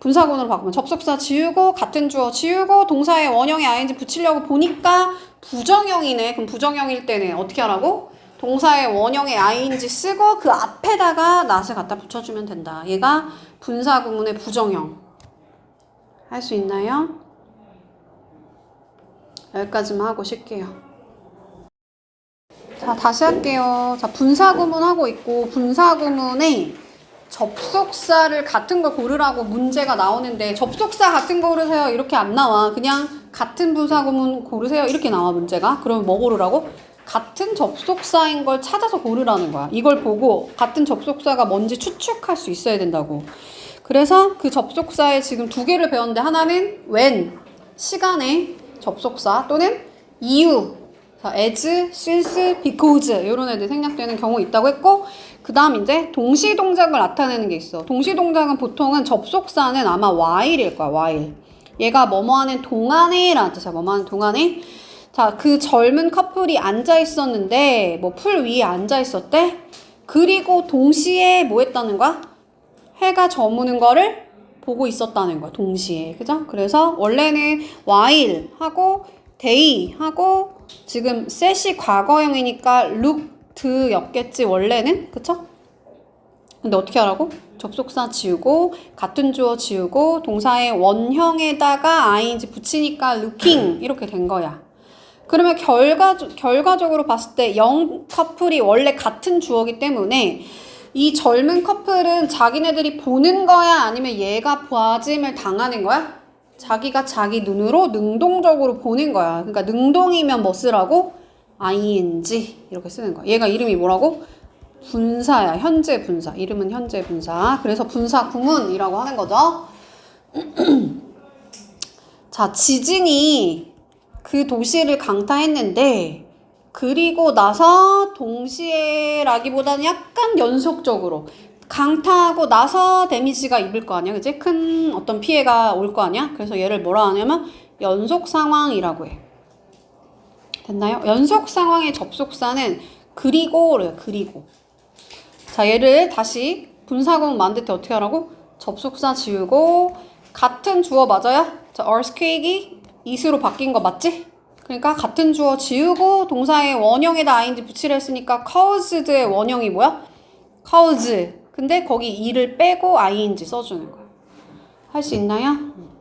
분사구문으로 바꾸면 접속사 지우고 같은 주어 지우고 동사의 원형에 ing 붙이려고 보니까 부정형이네. 그럼 부정형일 때는 어떻게 하라고? 동사의 원형에 ing 쓰고 그 앞에다가 낫을 갖다 붙여주면 된다. 얘가 분사구문의 부정형. 할 수 있나요? 여기까지만 하고 쉴게요. 자, 다시 할게요. 자, 분사구문 하고 있고 분사구문에 접속사를 같은 걸 고르라고 문제가 나오는데 접속사 같은 거 고르세요 이렇게 안 나와. 그냥 같은 분사구문 고르세요 이렇게 나와 문제가. 그러면 뭐 고르라고? 같은 접속사인 걸 찾아서 고르라는 거야. 이걸 보고 같은 접속사가 뭔지 추측할 수 있어야 된다고. 그래서 그 접속사에 지금 두 개를 배웠는데 하나는 when, 시간의 접속사 또는 이유, as, since, because 이런 애들 생략되는 경우 있다고 했고 그 다음 이제 동시동작을 나타내는 게 있어. 동시동작은 보통은 접속사는 아마 while일 거야. while. 얘가 뭐뭐하는 동안에 라는 뜻이야. 뭐뭐하는 동안에. 자, 그 젊은 커플이 앉아 있었는데 뭐 풀 위에 앉아 있었대. 그리고 동시에 뭐 했다는 거야? 해가 저무는 거를 보고 있었다는 거야. 동시에. 그죠? 그래서 원래는 while 하고 they 하고 지금 set이 과거형이니까 looked였겠지 원래는. 그쵸? 근데 어떻게 하라고? 접속사 지우고 같은 주어 지우고 동사의 원형에다가 ing 붙이니까 looking 이렇게 된 거야. 그러면 결과적으로 봤을 때 영 커플이 원래 같은 주어기 때문에 이 젊은 커플은 자기네들이 보는 거야? 아니면 얘가 봐짐을 당하는 거야? 자기가 자기 눈으로 능동적으로 보는 거야. 그러니까 능동이면 뭐 쓰라고? ing 이렇게 쓰는 거야. 얘가 이름이 뭐라고? 분사야. 현재 분사. 이름은 현재 분사. 그래서 분사 구문이라고 하는 거죠. 자, 지진이 그 도시를 강타했는데 그리고 나서 동시에라기보다는 약간 연속적으로 강타하고 나서 데미지가 입을 거 아니야. 그치? 큰 어떤 피해가 올 거 아니야. 그래서 얘를 뭐라 하냐면 연속 상황이라고 해. 됐나요? 연속 상황의 접속사는 그리고래요. 그리고. 자, 얘를 다시 분사구문 만들 때 어떻게 하라고? 접속사 지우고 같은 주어 맞아요? 자, earthquake이 is로 바뀐 거 맞지? 그러니까 같은 주어 지우고 동사의 원형에다 ing 붙이려 했으니까 caused의 원형이 뭐야? cause. 근데 거기 e를 빼고 ing 써주는 거야. 할 수 있나요?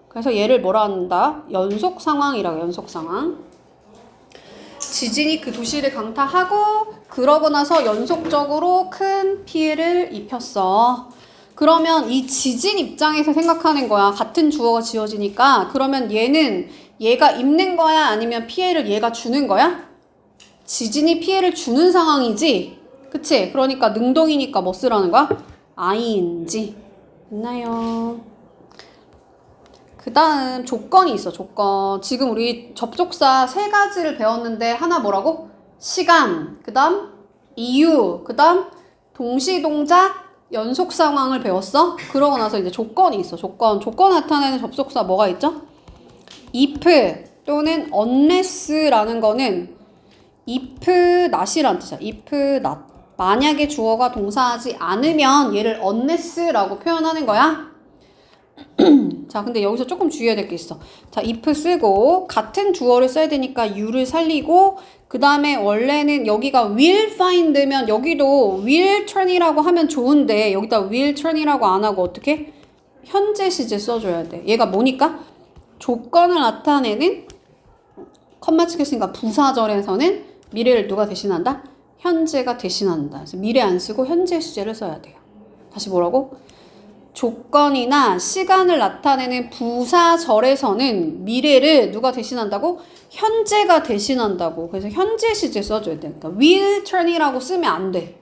그래서 얘를 뭐라 한다? 연속 상황이라고. 연속 상황. 지진이 그 도시를 강타하고 그러고 나서 연속적으로 큰 피해를 입혔어. 그러면 이 지진 입장에서 생각하는 거야. 같은 주어가 지어지니까. 그러면 얘가 입는 거야? 아니면 피해를 얘가 주는 거야? 지진이 피해를 주는 상황이지? 그치? 그러니까 능동이니까 뭐 쓰라는 거야? ing. 됐나요? 그 다음 조건이 있어. 조건. 지금 우리 접속사 3가지를 배웠는데 하나 뭐라고? 시간. 그 다음 이유. 그 다음 동시동작 연속 상황을 배웠어. 그러고 나서 이제 조건이 있어. 조건 나타내는 접속사 뭐가 있죠? if 또는 unless라는 거는 if not이라는 뜻이야. if not. 만약에 주어가 동사하지 않으면 얘를 unless라고 표현하는 거야. 자, 근데 여기서 조금 주의해야 될 게 있어. 자, if 쓰고 같은 주어를 써야 되니까 you를 살리고 그 다음에 원래는 여기가 will find면 여기도 will turn이라고 하면 좋은데 여기다 will turn이라고 안 하고 어떻게? 현재 시제 써줘야 돼. 얘가 뭐니까? 조건을 나타내는 컴마 찍혔으니까 부사절에서는 미래를 누가 대신한다? 현재가 대신한다. 그래서 미래 안 쓰고 현재 시제를 써야 돼요. 다시 뭐라고? 조건이나 시간을 나타내는 부사절에서는 미래를 누가 대신한다고? 현재가 대신한다고. 그래서 현재 시제 써줘야 돼. 그러니까 will turn이라고 쓰면 안 돼.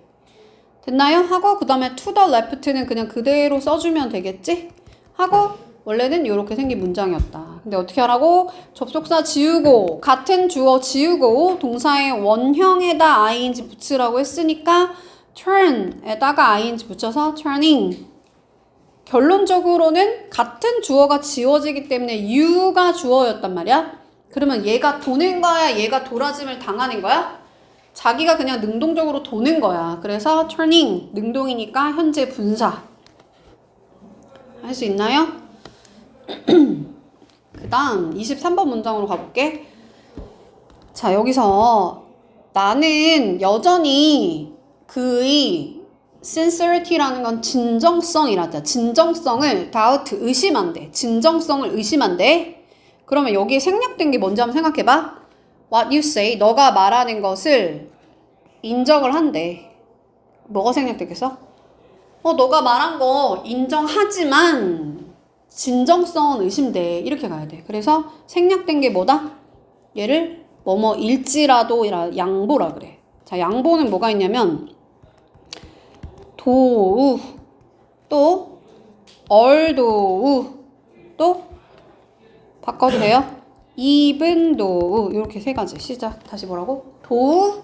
됐나요? 하고 그 다음에 to the left는 그냥 그대로 써주면 되겠지? 하고 원래는 이렇게 생긴 문장이었다. 근데 어떻게 하라고? 접속사 지우고 같은 주어 지우고 동사의 원형에다 ing 붙이라고 했으니까 turn에다가 ing 붙여서 turning. 결론적으로는 같은 주어가 지워지기 때문에 you가 주어였단 말이야. 그러면 얘가 도는 거야? 얘가 돌아짐을 당하는 거야? 자기가 그냥 능동적으로 도는 거야. 그래서 turning, 능동이니까 현재 분사. 할 수 있나요? 그 다음 23번 문장으로 가볼게. 자, 여기서 나는 여전히 그의 sincerity라는 건 진정성이라자. 진정성을 doubt 의심한대. 진정성을 의심한대. 그러면 여기에 생략된 게 뭔지 한번 생각해봐. What you say, 너가 말하는 것을 인정을 한대. 뭐가 생략됐겠어? 너가 말한 거 인정하지만 진정성은 의심돼. 이렇게 가야 돼. 그래서 생략된 게 뭐다? 얘를 뭐뭐일지라도 양보라 그래. 자, 양보는 뭐가 있냐면 도우, 또 얼도우, 또 바꿔도 돼요? even though 이렇게 3가지. 시작. 다시 뭐라고? 도우,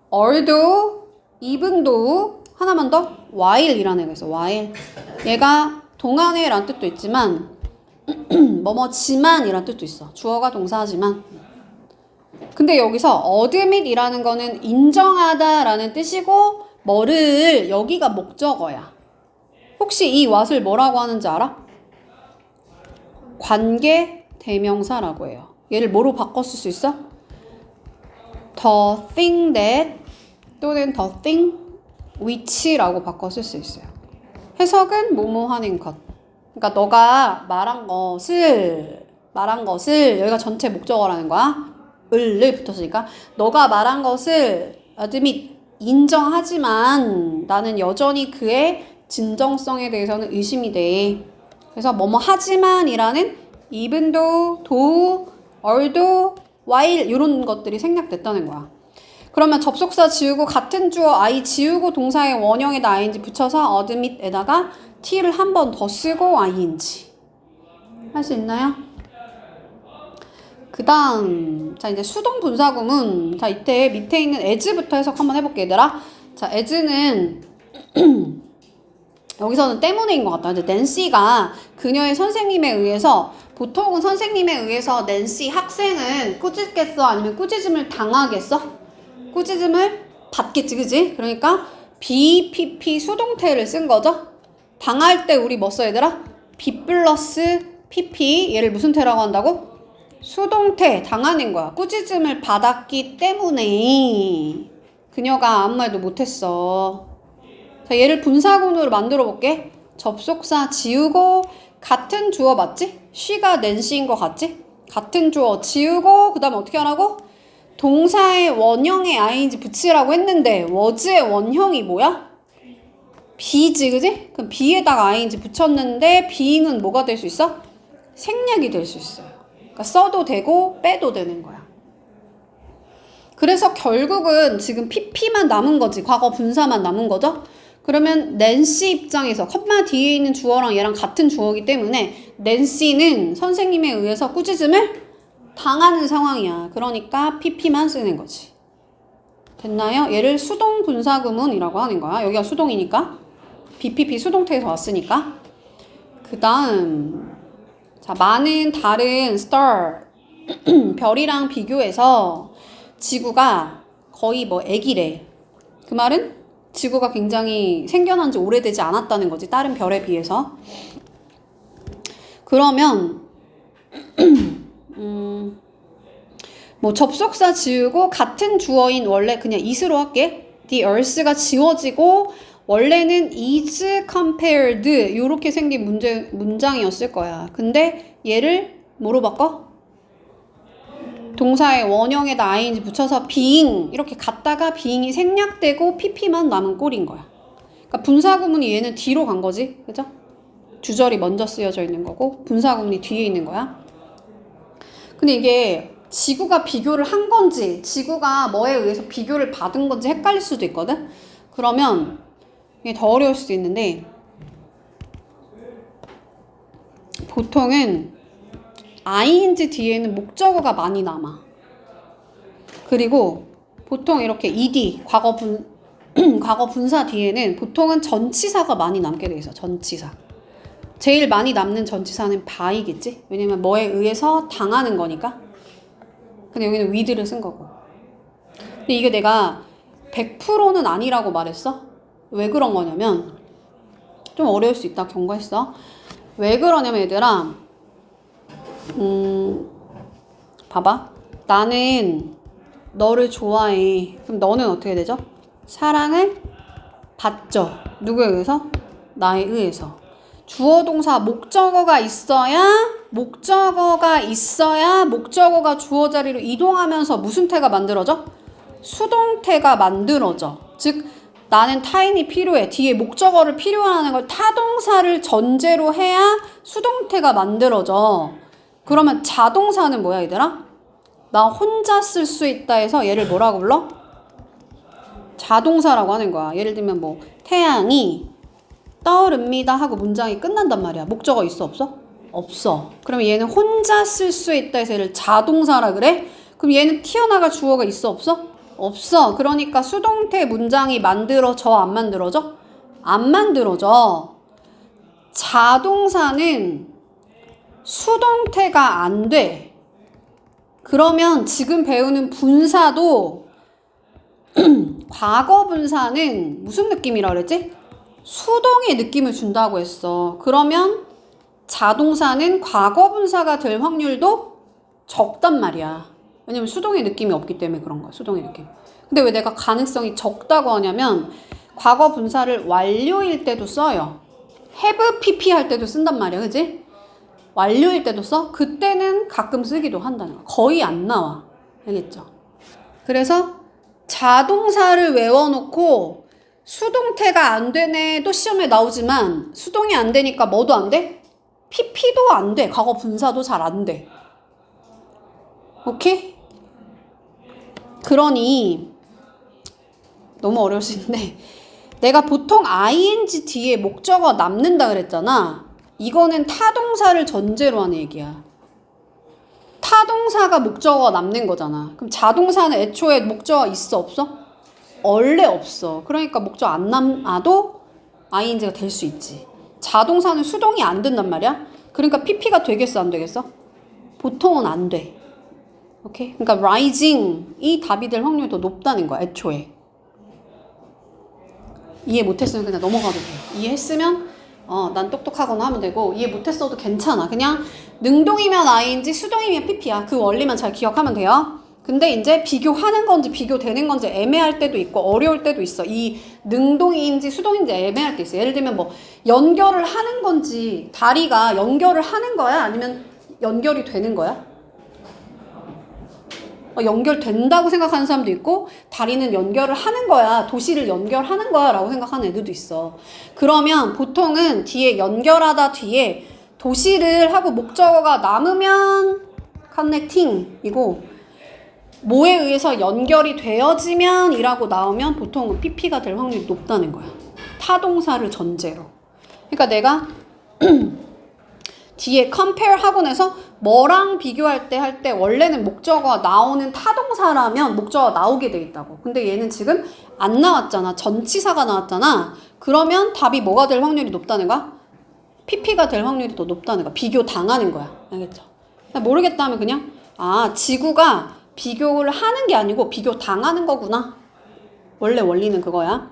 얼도우, even though 하나만 더 while이라는 애가 있어. while. 얘가 동안에란 뜻도 있지만 뭐뭐지만이란 뜻도 있어. 주어가 동사하지만. 근데 여기서 admit이라는 거는 인정하다라는 뜻이고 뭐를 여기가 목적어야. 혹시 이 what을 뭐라고 하는지 알아? 관계 대명사라고 해요. 얘를 뭐로 바꿨을 수 있어? the thing that 또는 the thing which라고 바꿨을 수 있어요. 해석은 뭐뭐 하는 것. 그러니까 너가 말한 것을 여기가 전체 목적어라는 거야. 을을 붙었으니까 너가 말한 것을 admit 인정하지만 나는 여전히 그의 진정성에 대해서는 의심이 돼. 그래서 뭐뭐 하지만이라는 even though, although, while 이런 것들이 생략됐다는 거야. 그러면 접속사 지우고 같은 주어 I 지우고 동사의 원형에다 ing 붙여서 admit에다가 t를 한 번 더 쓰고 ing 할 수 있나요? 그 다음 자 이제 수동 분사구문. 자 이때 밑에 있는 as부터 해석 한번 해볼게 얘들아. 자 as는 여기서는 때문에인 것 같다. 이제 낸시가 그녀의 선생님에 의해서 보통은 선생님에 의해서 낸시 학생은 꾸짖겠어? 아니면 꾸짖음을 당하겠어? 꾸짖음을 받겠지, 그지? 그러니까 BPP 수동태를 쓴 거죠. 당할 때 우리 뭐 써 얘들아? B 플러스 PP 얘를 무슨 태라고 한다고? 수동태 당하는 거야. 꾸짖음을 받았기 때문에 그녀가 아무 말도 못했어. 자, 얘를 분사구문으로 만들어 볼게. 접속사 지우고 같은 주어 맞지? she가 낸시인 거 같지? 같은 주어 지우고 그 다음에 어떻게 하라고? 동사의 원형에 ing 붙이라고 했는데 was의 원형이 뭐야? be지 그지? 그럼 be에다가 ing 붙였는데 be는 뭐가 될 수 있어? 생략이 될 수 있어요. 그러니까 써도 되고 빼도 되는 거야. 그래서 결국은 지금 pp만 남은 거지. 과거 분사만 남은 거죠. 그러면 낸시 입장에서 컴마 뒤에 있는 주어랑 얘랑 같은 주어이기 때문에 낸시는 선생님에 의해서 꾸짖음을 당하는 상황이야. 그러니까 pp만 쓰는 거지. 됐나요? 얘를 수동 분사구문이라고 하는 거야. 여기가 수동이니까. BPP 수동태에서 왔으니까. 그 다음 자 많은 다른 star 별이랑 비교해서 지구가 거의 뭐 애기래. 그 말은 지구가 굉장히 생겨난 지 오래되지 않았다는 거지. 다른 별에 비해서. 그러면 뭐 접속사 지우고 같은 주어인 원래 그냥 is로 할게. the earth가 지워지고 원래는 is compared 이렇게 생긴 문장이었을 거야. 근데 얘를 뭐로 바꿔? 동사의 원형에다 ing 붙여서 being 이렇게 갔다가 being이 생략되고 pp만 남은 꼴인 거야. 그러니까 분사구문이 얘는 뒤로 간 거지. 그죠? 주절이 먼저 쓰여져 있는 거고 분사구문이 뒤에 있는 거야. 근데 이게 지구가 비교를 한 건지 지구가 뭐에 의해서 비교를 받은 건지 헷갈릴 수도 있거든. 그러면 이게 더 어려울 수도 있는데 보통은 ing 뒤에는 목적어가 많이 남아. 그리고 보통 이렇게 ed 과거 분사 뒤에는 보통은 전치사가 많이 남게 돼 있어. 전치사. 제일 많이 남는 전치사는 by겠지? 왜냐면 뭐에 의해서 당하는 거니까. 근데 여기는 with를 쓴 거고. 근데 이게 내가 100%는 아니라고 말했어. 왜 그런 거냐면 좀 어려울 수 있다 경고했어. 왜 그러냐면 얘들아 봐봐. 나는 너를 좋아해. 그럼 너는 어떻게 되죠? 사랑을 받죠. 누구에 의해서? 나에 의해서. 주어 동사 목적어가 있어야 목적어가 주어 자리로 이동하면서 무슨 태가 만들어져? 수동태가 만들어져. 즉 나는 타인이 필요해. 뒤에 목적어를 필요하는 걸 타동사를 전제로 해야 수동태가 만들어져. 그러면 자동사는 뭐야 얘들아? 나 혼자 쓸 수 있다 해서 얘를 뭐라고 불러? 자동사라고 하는 거야. 예를 들면 뭐 태양이 떠오릅니다 하고 문장이 끝난단 말이야. 목적어 있어 없어? 없어. 그러면 얘는 혼자 쓸 수 있다 해서 얘를 자동사라 그래? 그럼 얘는 튀어나갈 주어가 있어 없어? 없어. 그러니까 수동태 문장이 만들어져 안 만들어져? 안 만들어져. 자동사는 수동태가 안 돼. 그러면 지금 배우는 분사도 과거 분사는 무슨 느낌이라 그랬지? 수동의 느낌을 준다고 했어. 그러면 자동사는 과거 분사가 될 확률도 적단 말이야. 왜냐면 수동의 느낌이 없기 때문에 그런 거야. 수동의 느낌. 근데 왜 내가 가능성이 적다고 하냐면 과거 분사를 완료일 때도 써요. have pp 할 때도 쓴단 말이야. 그지? 완료일 때도 써? 그때는 가끔 쓰기도 한다는 거야. 거의 안 나와. 알겠죠? 그래서 자동사를 외워놓고 수동태가 안 되네 또 시험에 나오지만 수동이 안 되니까 뭐도 안 돼? pp도 안 돼. 과거 분사도 잘 안 돼. 오케이? 그러니 너무 어려울 수 있는데 내가 보통 ing 뒤에 목적어 남는다 그랬잖아. 이거는 타동사를 전제로 하는 얘기야. 타동사가 목적어 남는 거잖아. 그럼 자동사는 애초에 목적어 있어 없어? 원래 없어. 그러니까 목적어 안 남아도 ing가 될 수 있지. 자동사는 수동이 안 된단 말이야. 그러니까 pp가 되겠어 안 되겠어? 보통은 안 돼. 오케이? 그러니까 rising이 답이 될 확률이 더 높다는 거야 애초에. 이해 못했으면 그냥 넘어가도 돼요. 이해했으면 난 똑똑하거나 하면 되고 이해 못했어도 괜찮아. 그냥 능동이면 ing, 수동이면 pp야. 그 원리만 잘 기억하면 돼요. 근데 이제 비교하는 건지 비교되는 건지 애매할 때도 있고 어려울 때도 있어. 이 능동인지 수동인지 애매할 때 있어. 예를 들면 뭐 연결을 하는 건지 다리가 연결을 하는 거야? 아니면 연결이 되는 거야? 연결된다고 생각하는 사람도 있고 다리는 연결을 하는 거야. 도시를 연결하는 거야 라고 생각하는 애들도 있어. 그러면 보통은 뒤에 연결하다 뒤에 도시를 하고 목적어가 남으면 connecting이고 뭐에 의해서 연결이 되어지면 이라고 나오면 보통은 pp가 될 확률이 높다는 거야. 타동사를 전제로. 그러니까 내가 뒤에 compare 하고 나서 뭐랑 비교할 때 원래는 목적어가 나오는 타동사라면 목적어가 나오게 돼 있다고. 근데 얘는 지금 안 나왔잖아. 전치사가 나왔잖아. 그러면 답이 뭐가 될 확률이 높다는 거야? pp가 될 확률이 더 높다는 거야. 비교 당하는 거야. 알겠죠? 모르겠다 하면 그냥 지구가 비교를 하는 게 아니고 비교 당하는 거구나. 원래 원리는 그거야.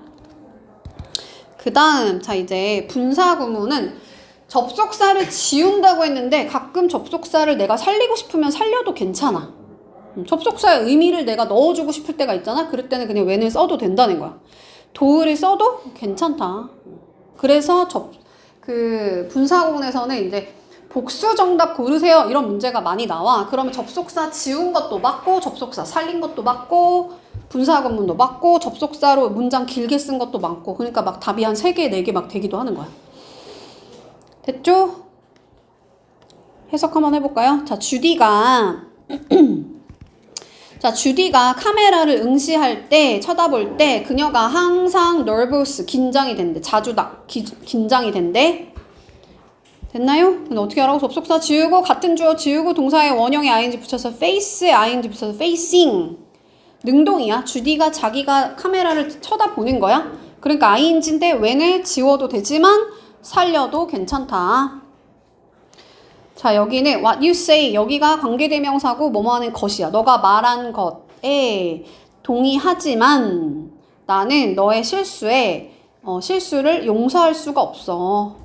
그 다음 자 이제 분사 구문은 접속사를 지운다고 했는데 가끔 접속사를 내가 살리고 싶으면 살려도 괜찮아. 접속사의 의미를 내가 넣어주고 싶을 때가 있잖아. 그럴 때는 그냥 when을 써도 된다는 거야. do를 써도 괜찮다. 그래서 그 분사구문에서는 이제 복수 정답 고르세요 이런 문제가 많이 나와. 그러면 접속사 지운 것도 맞고 접속사 살린 것도 맞고 분사구문도 맞고 접속사로 문장 길게 쓴 것도 많고 그러니까 막 답이 한 3개, 4개 막 되기도 하는 거야. 됐죠? 해석 한번 해볼까요? 자, 주디가 카메라를 응시할 때, 쳐다볼 때 그녀가 항상 nervous, 긴장이 된대. 자주 긴장이 된대. 됐나요? 근데 어떻게 하라고? 접속사 지우고 같은 주어 지우고 동사의 원형에 ing 붙여서 face에 ing 붙여서 facing. 능동이야. 주디가 자기가 카메라를 쳐다보는 거야. 그러니까 ing인데 when을 지워도 되지만 살려도 괜찮다. 자 여기는 what you say 여기가 관계대명사고 뭐뭐 하는 것이야. 너가 말한 것에 동의하지만 나는 너의 실수를 용서할 수가 없어.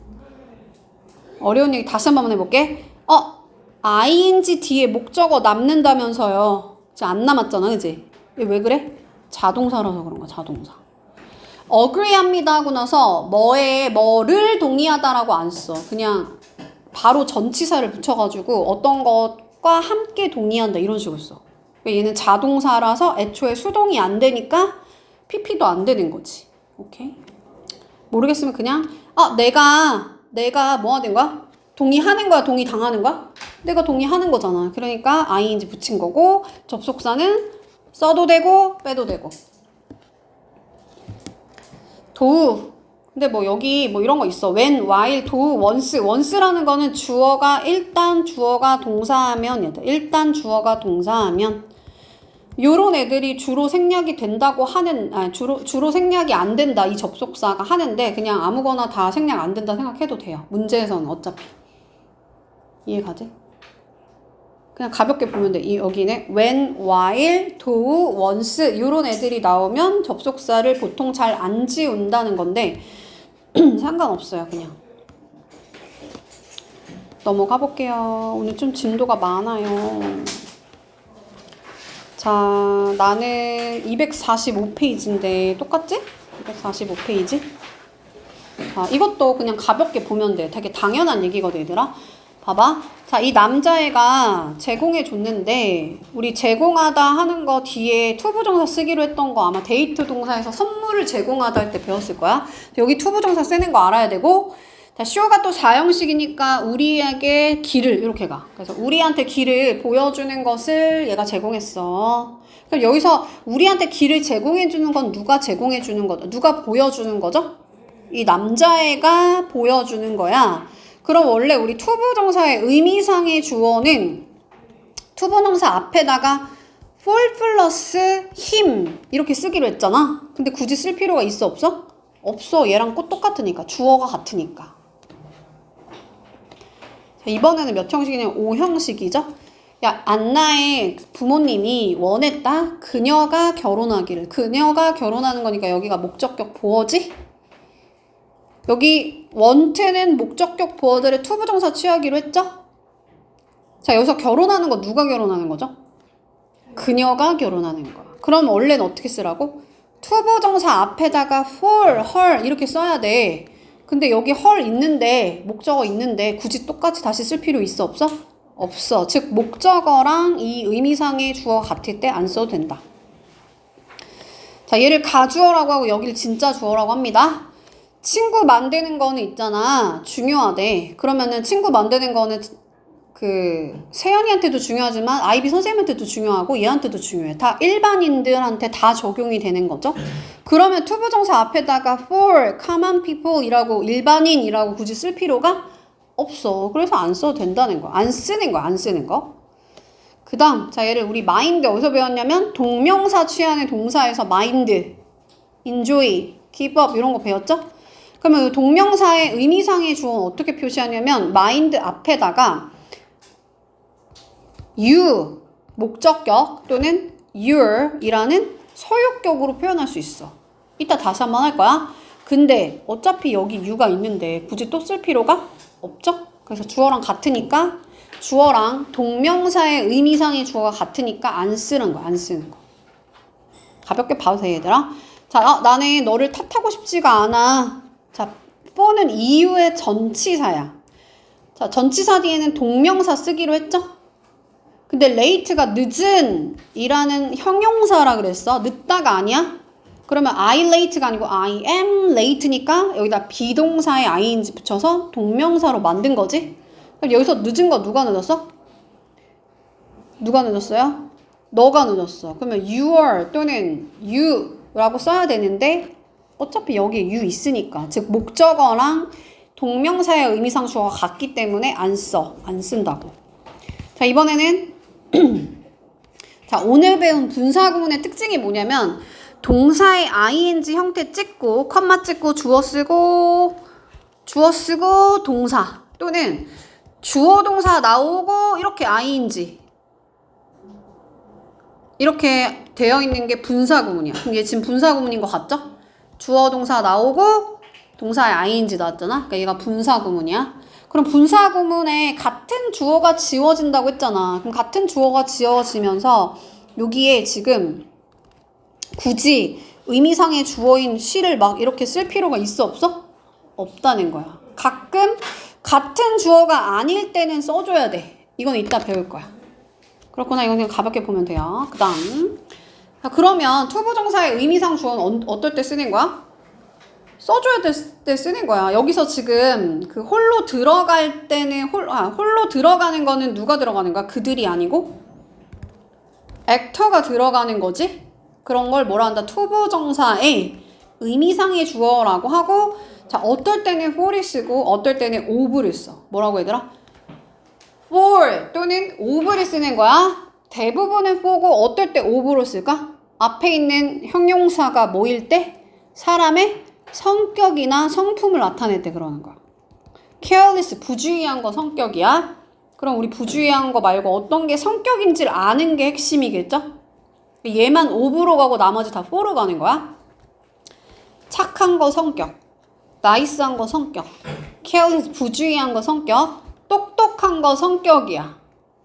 어려운 얘기 다시 한번 해볼게. ing 뒤에 목적어 남는다면서요. 이제 안 남았잖아 그지? 왜 그래? 자동사라서 그런 거야. 자동사. agree합니다 하고 나서 뭐를 동의하다라고 안 써. 그냥 바로 전치사를 붙여가지고 어떤 것과 함께 동의한다 이런 식으로 써. 얘는 자동사라서 애초에 수동이 안 되니까 pp도 안 되는 거지. 오케이? 모르겠으면 그냥 내가 뭐 하는 거야? 동의하는 거야? 동의당하는 거야? 내가 동의하는 거잖아. 그러니까 ing 붙인 거고 접속사는 써도 되고 빼도 되고. 도우. 근데 뭐 여기 뭐 이런 거 있어. when, while, do, once. once라는 거는 일단 주어가 동사하면 요런 애들이 주로 생략이 된다고 하는 주로 생략이 안 된다 이 접속사가 하는데 그냥 아무거나 다 생략 안 된다 생각해도 돼요. 문제에서는 어차피. 이해가지? 그냥 가볍게 보면 돼. 여기는 when, while, do, once 요런 애들이 나오면 접속사를 보통 잘 안 지운다는 건데 상관없어요. 그냥 넘어가 볼게요. 오늘 좀 진도가 많아요. 자, 나는 245페이지인데 똑같지? 245페이지? 자, 이것도 그냥 가볍게 보면 돼. 되게 당연한 얘기거든, 얘들아. 봐봐. 자, 이 남자애가 제공해 줬는데 우리 제공하다 하는 거 뒤에 투부정사 쓰기로 했던 거 아마 데이트 동사에서 선물을 제공하다 할 때 배웠을 거야. 여기 투부정사 쓰는 거 알아야 되고, 자, 쇼가 또 4형식이니까 우리에게 길을 이렇게 가. 그래서 우리한테 길을 보여주는 것을 얘가 제공했어. 그럼 여기서 우리한테 길을 제공해 주는 건 누가 제공해 주는 거죠? 누가 보여주는 거죠? 이 남자애가 보여주는 거야. 그럼 원래 우리 투부정사의 의미상의 주어는 투부정사 앞에다가 for 플러스 him 이렇게 쓰기로 했잖아. 근데 굳이 쓸 필요가 있어 없어? 없어. 얘랑 꼭 똑같으니까. 주어가 같으니까. 자, 이번에는 몇 형식이냐면 5형식이죠. 야, 안나의 부모님이 원했다. 그녀가 결혼하기를. 그녀가 결혼하는 거니까 여기가 목적격 보어지? 여기 원트는 목적격 보어들의 투부정사 취하기로 했죠? 자, 여기서 결혼하는 거 누가 결혼하는 거죠? 그녀가 결혼하는 거야. 그럼 원래는 어떻게 쓰라고? 투부정사 앞에다가 for, her 이렇게 써야 돼. 근데 여기 her 있는데, 목적어 있는데 굳이 똑같이 다시 쓸 필요 있어 없어? 없어. 즉 목적어랑 이 의미상의 주어 같을 때 안 써도 된다. 자, 얘를 가주어라고 하고 여기를 진짜 주어라고 합니다. 친구 만드는 거는 있잖아. 중요하대. 그러면은 친구 만드는 거는 세연이한테도 중요하지만 아이비 선생님한테도 중요하고 얘한테도 중요해. 다 일반인들한테 다 적용이 되는 거죠. 그러면 투부정사 앞에다가 for common people 이라고 일반인이라고 굳이 쓸 필요가 없어. 그래서 안 써도 된다는 거. 안 쓰는 거, 안 쓰는 거. 그 다음, 자, 얘를 우리 마인드 어디서 배웠냐면 동명사 취하는 동사에서 마인드, enjoy, give up 이런 거 배웠죠? 그러면 동명사의 의미상의 주어는 어떻게 표시하냐면 마인드 앞에다가 you, 목적격 또는 your 이라는 소유격으로 표현할 수 있어. 이따 다시 한번 할 거야. 근데 어차피 여기 you가 있는데 굳이 또 쓸 필요가 없죠? 그래서 주어랑 같으니까 주어랑 동명사의 의미상의 주어가 같으니까 안 쓰는 거야. 안 쓰는 거. 가볍게 봐도 돼, 얘들아. 자, 나는 너를 탓하고 싶지가 않아. 자, for는 이유의 전치사야. 자, 전치사 뒤에는 동명사 쓰기로 했죠? 근데 late가 늦은 이라는 형용사라 그랬어. 늦다가 아니야? 그러면 I late가 아니고 I am late니까 여기다 비동사에 ing 붙여서 동명사로 만든 거지? 그럼 여기서 늦은 거 누가 늦었어? 누가 늦었어요? 너가 늦었어. 그러면 you are 또는 you라고 써야 되는데 어차피 여기에 you 있으니까. 즉 목적어랑 동명사의 의미상 주어가 같기 때문에 안 써. 안 쓴다고. 자, 이번에는 자, 오늘 배운 분사구문의 특징이 뭐냐면 동사의 ing 형태 찍고 컴마 찍고 주어 쓰고 동사 또는 주어 동사 나오고 이렇게 ing 이렇게 되어 있는 게 분사구문이야. 이게 지금 분사구문인 것 같죠? 주어 동사 나오고 동사의 ing 나왔잖아. 그러니까 얘가 분사구문이야. 그럼 분사구문에 같은 주어가 지워진다고 했잖아. 그럼 같은 주어가 지워지면서 여기에 지금 굳이 의미상의 주어인 she를 막 이렇게 쓸 필요가 있어 없어? 없다는 거야. 가끔 같은 주어가 아닐 때는 써줘야 돼. 이건 이따 배울 거야. 그렇구나. 이건 그냥 가볍게 보면 돼요. 그 다음. 자, 그러면 투부정사의 의미상 주어는 어떨 때 쓰는 거야? 써줘야 될 때 쓰는 거야. 여기서 지금 그 홀로 들어갈 때는 홀로 들어가는 거는 누가 들어가는 거야? 그들이 아니고 액터가 들어가는 거지? 그런 걸 뭐라 한다? 투부정사의 의미상의 주어라고 하고, 자, 어떨 때는 for이 쓰고 어떨 때는 of를 써. 뭐라고 얘들아? for 또는 of를 쓰는 거야. 대부분은 for고 어떨 때 of로 쓸까? 앞에 있는 형용사가 뭐일 때? 사람의 성격이나 성품을 나타낼 때 그러는 거야. careless, 부주의한 거 성격이야. 그럼 우리 부주의한 거 말고 어떤 게 성격인지를 아는 게 핵심이겠죠? 얘만 of로 가고 나머지 다 for로 가는 거야. 착한 거 성격, 나이스한 거 성격, careless 부주의한 거 성격, 똑똑한 거 성격이야.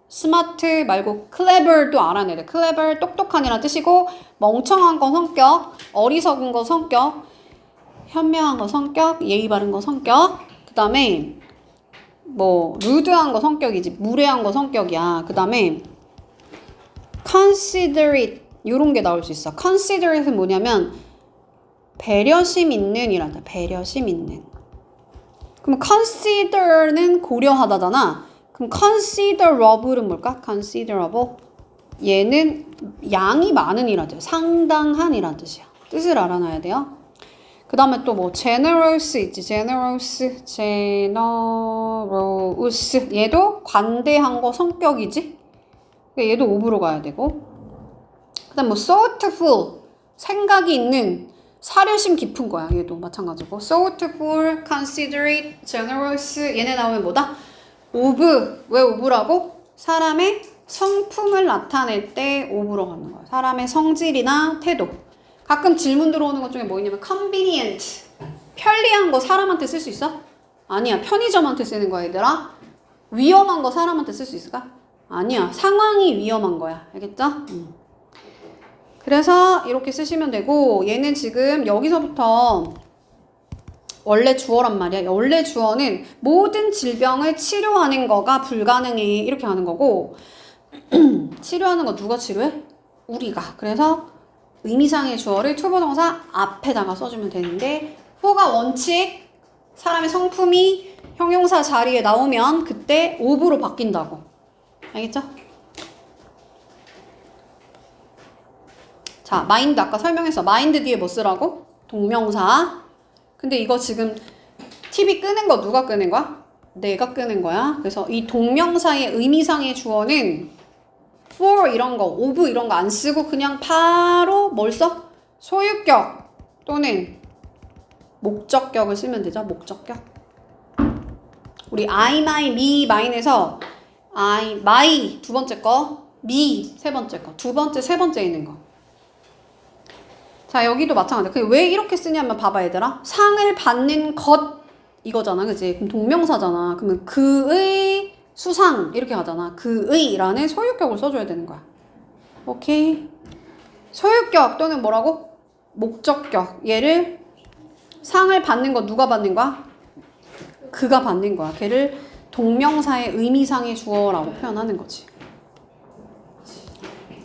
스마트 말고 clever도 알아내야 돼. clever 똑똑한이란 뜻이고, 멍청한 거 성격, 어리석은 거 성격, 현명한 거 성격, 예의 바른 거 성격, 그 다음에 뭐 rude한 거 성격이지, 무례한 거 성격이야. 그 다음에 considerate 요런 게 나올 수 있어. considerate는 뭐냐면 배려심 있는 이란다. 배려심 있는. 그럼 consider는 고려하다잖아. 그럼 considerable은 뭘까? considerable. 얘는 양이 많은 이란 뜻이야. 상당한 이란 뜻이야. 뜻을 알아놔야 돼요. 그 다음에 또 뭐 generous 있지. generous. 얘도 관대한 거 성격이지. 얘도 of로 가야 되고. 그 다음 뭐 thoughtful. 생각이 있는 사려심 깊은 거야. 얘도 마찬가지고. thoughtful, considerate, generous. 얘네 나오면 뭐다? of. 왜 of라고? 사람의 성품을 나타낼 때 of로 가는 거야. 사람의 성질이나 태도. 가끔 질문 들어오는 것 중에 뭐 있냐면 convenient. 편리한 거 사람한테 쓸 수 있어? 아니야. 편의점한테 쓰는 거야, 얘들아. 위험한 거 사람한테 쓸 수 있을까? 아니야. 상황이 위험한 거야. 알겠죠? 그래서 이렇게 쓰시면 되고, 얘는 지금 여기서부터 원래 주어란 말이야. 원래 주어는 모든 질병을 치료하는 거가 불가능해. 이렇게 하는 거고, 치료하는 거 누가 치료해? 우리가. 그래서 의미상의 주어를 투부정사 앞에다가 써주면 되는데, for가 원칙, 사람의 성품이 형용사 자리에 나오면 그때 of로 바뀐다고. 알겠죠? 자, 마인드 아까 설명했어. 마인드 뒤에 뭐 쓰라고? 동명사. 근데 이거 지금 TV 끄는 거 누가 끄는 거야? 내가 끄는 거야. 그래서 이 동명사의 의미상의 주어는 for 이런 거, of 이런 거 안 쓰고 그냥 바로 뭘 써? 소유격 또는 목적격을 쓰면 되죠. 목적격. 우리 I, my, me, mine에서 I, my 두 번째 거, me 세 번째 거, 두 번째, 세 번째 있는 거. 자, 여기도 마찬가지야. 왜 이렇게 쓰냐면 봐봐, 얘들아. 상을 받는 것 이거잖아, 그치? 그럼 동명사잖아. 그러면 그의 수상 이렇게 가잖아. 그의라는 소유격을 써줘야 되는 거야. 오케이. 소유격 또는 뭐라고? 목적격. 얘를 상을 받는 거 누가 받는 거야? 그가 받는 거야. 걔를 동명사의 의미상의 주어라고 표현하는 거지.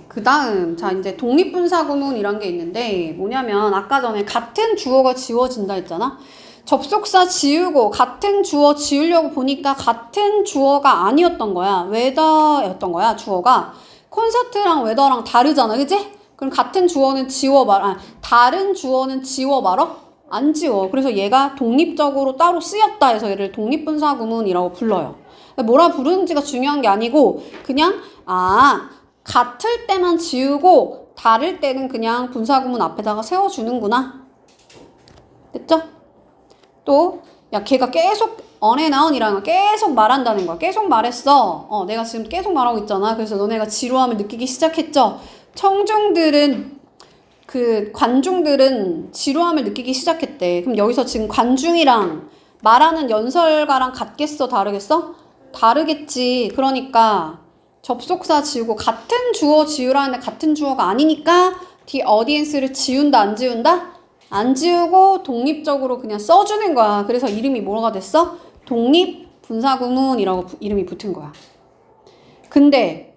그 다음, 자, 이제 독립분사구문이란 게 있는데, 뭐냐면, 아까 전에 같은 주어가 지워진다 했잖아? 접속사 지우고, 같은 주어 지우려고 보니까 같은 주어가 아니었던 거야. 웨더였던 거야, 주어가. 콘서트랑 웨더랑 다르잖아, 그치? 그럼 같은 주어는 지워 말아, 다른 주어는 지워 말어? 안 지워. 그래서 얘가 독립적으로 따로 쓰였다 해서 얘를 독립분사구문이라고 불러요. 뭐라 부르는지가 중요한 게 아니고, 그냥, 같을 때만 지우고 다를 때는 그냥 분사구문 앞에다가 세워주는구나. 됐죠? 또, 야, 걔가 계속 on and on이라는 거 계속 말한다는 거야. 계속 말했어. 내가 지금 계속 말하고 있잖아. 그래서 너네가 지루함을 느끼기 시작했죠? 청중들은, 관중들은 지루함을 느끼기 시작했대. 그럼 여기서 지금 관중이랑 말하는 연설가랑 같겠어? 다르겠어? 다르겠지. 그러니까 접속사 지우고 같은 주어 지우라는데 같은 주어가 아니니까 the audience를 지운다 안 지운다? 안 지우고 독립적으로 그냥 써주는 거야. 그래서 이름이 뭐가 됐어? 독립분사구문이라고 이름이 붙은 거야. 근데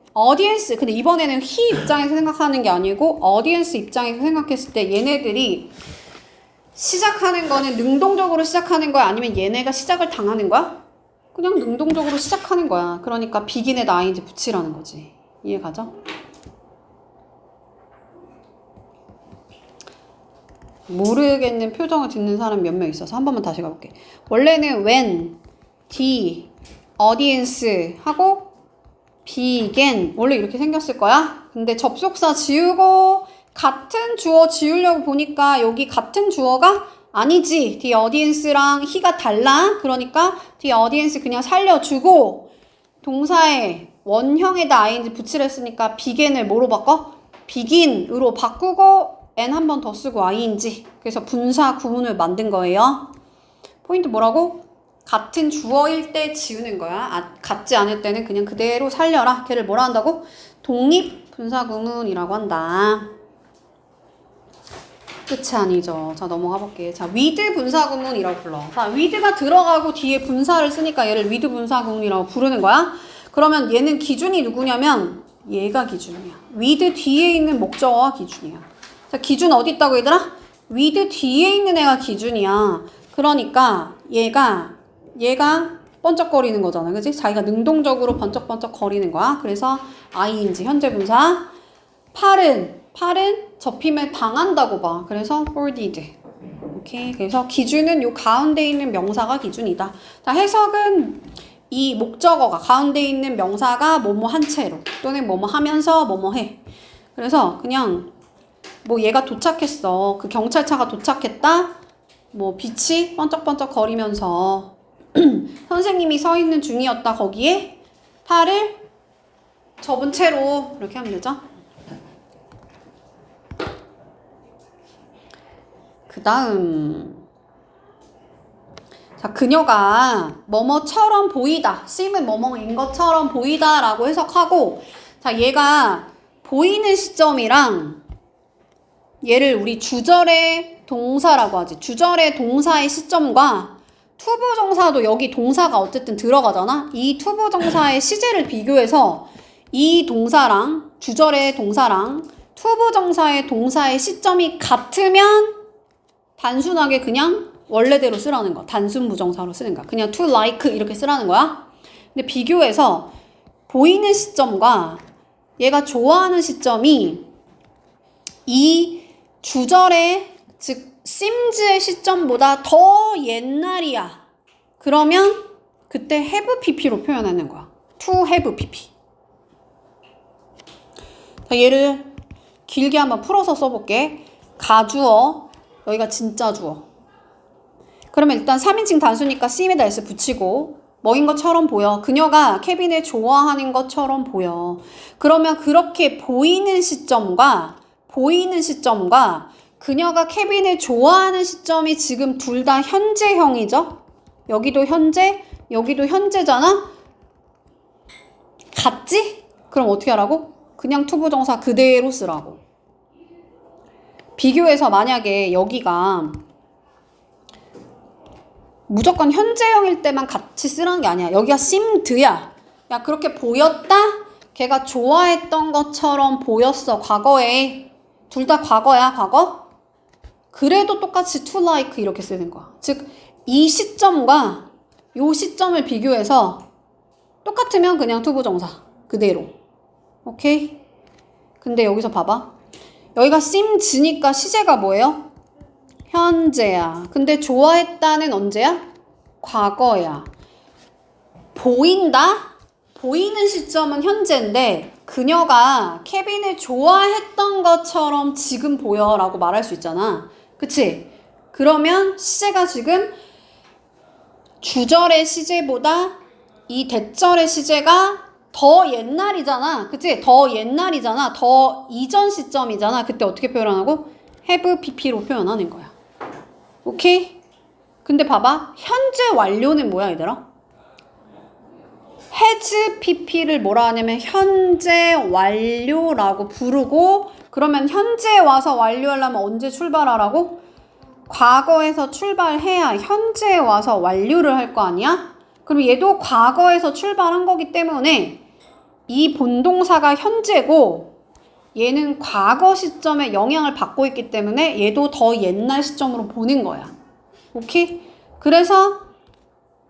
이번에는 he 입장에서 생각하는 게 아니고 audience 입장에서 생각했을 때 얘네들이 시작하는 거는 능동적으로 시작하는 거야? 아니면 얘네가 시작을 당하는 거야? 그냥 능동적으로 시작하는 거야. 그러니까 begin에다 ing 붙이라는 거지. 이해가죠? 모르겠는 표정을 짓는 사람 몇 명 있어서 한 번만 다시 가볼게. 원래는 when, the, audience 하고 began 원래 이렇게 생겼을 거야. 근데 접속사 지우고 같은 주어 지우려고 보니까 여기 같은 주어가 아니지. the audience랑 he가 달라. 그러니까 the audience 그냥 살려주고 동사에 원형에다 ing 붙이려 했으니까 begin을 뭐로 바꿔? begin으로 바꾸고 n 한 번 더 쓰고 ing. 그래서 분사 구문을 만든 거예요. 포인트 뭐라고? 같은 주어일 때 지우는 거야. 같지 않을 때는 그냥 그대로 살려라. 걔를 뭐라 한다고? 독립 분사 구문이라고 한다. 끝이 아니죠. 자, 넘어가 볼게. 자, with 분사 구문이라고 불러. 자, with가 들어가고 뒤에 분사를 쓰니까 얘를 with 분사 구문이라고 부르는 거야. 그러면 얘는 기준이 누구냐면 얘가 기준이야. with 뒤에 있는 목적어가 기준이야. 자, 기준 어디 있다고 얘들아? with 뒤에 있는 애가 기준이야. 그러니까 얘가 번쩍거리는 거잖아. 그치? 자기가 능동적으로 번쩍번쩍 거리는 거야. 그래서 ing 현재 분사. 팔은 접힘을 당한다고 봐. 그래서 boarded. 오케이. 그래서 기준은 요 가운데 있는 명사가 기준이다. 자, 해석은 이 목적어가 가운데 있는 명사가 뭐뭐 한 채로 또는 뭐뭐 하면서 뭐뭐 해. 그래서 그냥 뭐 얘가 도착했어. 그 경찰차가 도착했다. 뭐 빛이 번쩍번쩍 거리면서 선생님이 서 있는 중이었다. 거기에 팔을 접은 채로 이렇게 하면 되죠. 그 다음 자, 그녀가 뭐뭐처럼 보이다. seem은 뭐뭐인 것처럼 보이다 라고 해석하고, 자, 얘가 보이는 시점이랑 얘를 우리 주절의 동사라고 하지. 주절의 동사의 시점과 투부정사도 여기 동사가 어쨌든 들어가잖아. 이 투부정사의 시제를 비교해서 이 동사랑 주절의 동사랑 투부정사의 동사의 시점이 같으면 단순하게 그냥 원래대로 쓰라는 거. 단순 부정사로 쓰는 거야. 그냥 to like 이렇게 쓰라는 거야. 근데 비교해서 보이는 시점과 얘가 좋아하는 시점이 이 주절의 즉 sims의 시점보다 더 옛날이야. 그러면 그때 have pp로 표현하는 거야. to have pp. 자, 얘를 길게 한번 풀어서 써볼게. 가주어, 여기가 진짜 주어. 그러면 일단 3인칭 단수니까 seem에다 s 붙이고 뭐인 것처럼 보여. 그녀가 케빈을 좋아하는 것처럼 보여. 그러면 그렇게 보이는 시점과 그녀가 케빈을 좋아하는 시점이 지금 둘 다 현재형이죠? 여기도 현재, 여기도 현재잖아? 같지? 그럼 어떻게 하라고? 그냥 투부정사 그대로 쓰라고. 비교해서 만약에 여기가 무조건 현재형일 때만 같이 쓰라는 게 아니야. 여기가 seemed야. 야, 그렇게 보였다? 걔가 좋아했던 것처럼 보였어. 과거에. 둘 다 과거야, 과거? 그래도 똑같이 to like 이렇게 쓰는 거야. 즉, 이 시점과 요 시점을 비교해서 똑같으면 그냥 투부정사 그대로. 오케이? 근데 여기서 봐봐. 여기가 seemed니까 시제가 뭐예요? 현재야. 근데 좋아했다는 언제야? 과거야. 보인다? 보이는 시점은 현재인데 그녀가 케빈을 좋아했던 것처럼 지금 보여 라고 말할 수 있잖아. 그치? 그러면 시제가 지금 주절의 시제보다 이 대절의 시제가 더 옛날이잖아. 그치? 더 옛날이잖아. 더 이전 시점이잖아. 그때 어떻게 표현하고? have pp로 표현하는 거야. 오케이? 근데 봐봐. 현재 완료는 뭐야, 얘들아? has pp를 뭐라 하냐면 현재 완료라고 부르고, 그러면 현재 와서 완료하려면 언제 출발하라고? 과거에서 출발해야 현재에 와서 완료를 할 거 아니야? 그럼 얘도 과거에서 출발한 거기 때문에 이 본동사가 현재고 얘는 과거 시점에 영향을 받고 있기 때문에 얘도 더 옛날 시점으로 보는 거야. 오케이? 그래서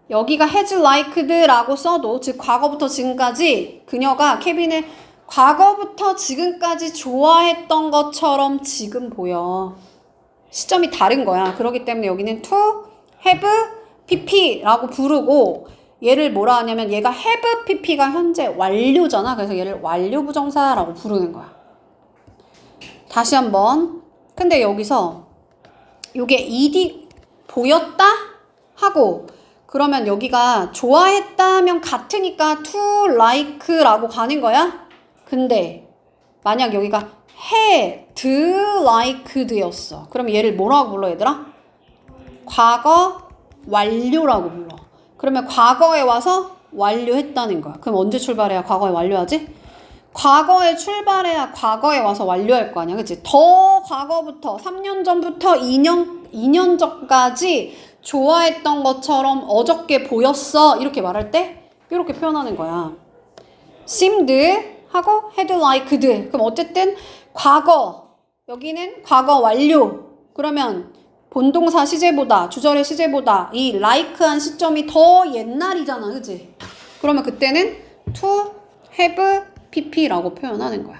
여기가 has liked라고 써도, 즉 과거부터 지금까지 그녀가 케빈을 과거부터 지금까지 좋아했던 것처럼 지금 보여. 시점이 다른 거야. 그렇기 때문에 여기는 to have pp라고 부르고, 얘를 뭐라 하냐면 얘가 have pp가 현재 완료잖아. 그래서 얘를 완료 부정사라고 부르는 거야. 다시 한번. 근데 여기서 요게 ed 보였다 하고 그러면 여기가 좋아했다면 같으니까 to like라고 가는 거야? 근데 만약 여기가 had liked였어. 그럼 얘를 뭐라고 불러 얘들아? 과거 완료라고 불러. 그러면 과거에 와서 완료했다는 거야. 그럼 언제 출발해야 과거에 완료하지? 과거에 출발해야 과거에 와서 완료할 거 아니야. 그치? 더 과거부터 3년 전부터 2년 전까지 좋아했던 것처럼 어저께 보였어. 이렇게 말할 때 이렇게 표현하는 거야. seemed 하고 had liked. 그럼 어쨌든 과거. 여기는 과거 완료. 그러면 본동사 시제보다 주절의 시제보다 이 like한 시점이 더 옛날이잖아. 그치? 그러면 그때는 to have pp라고 표현하는 거야.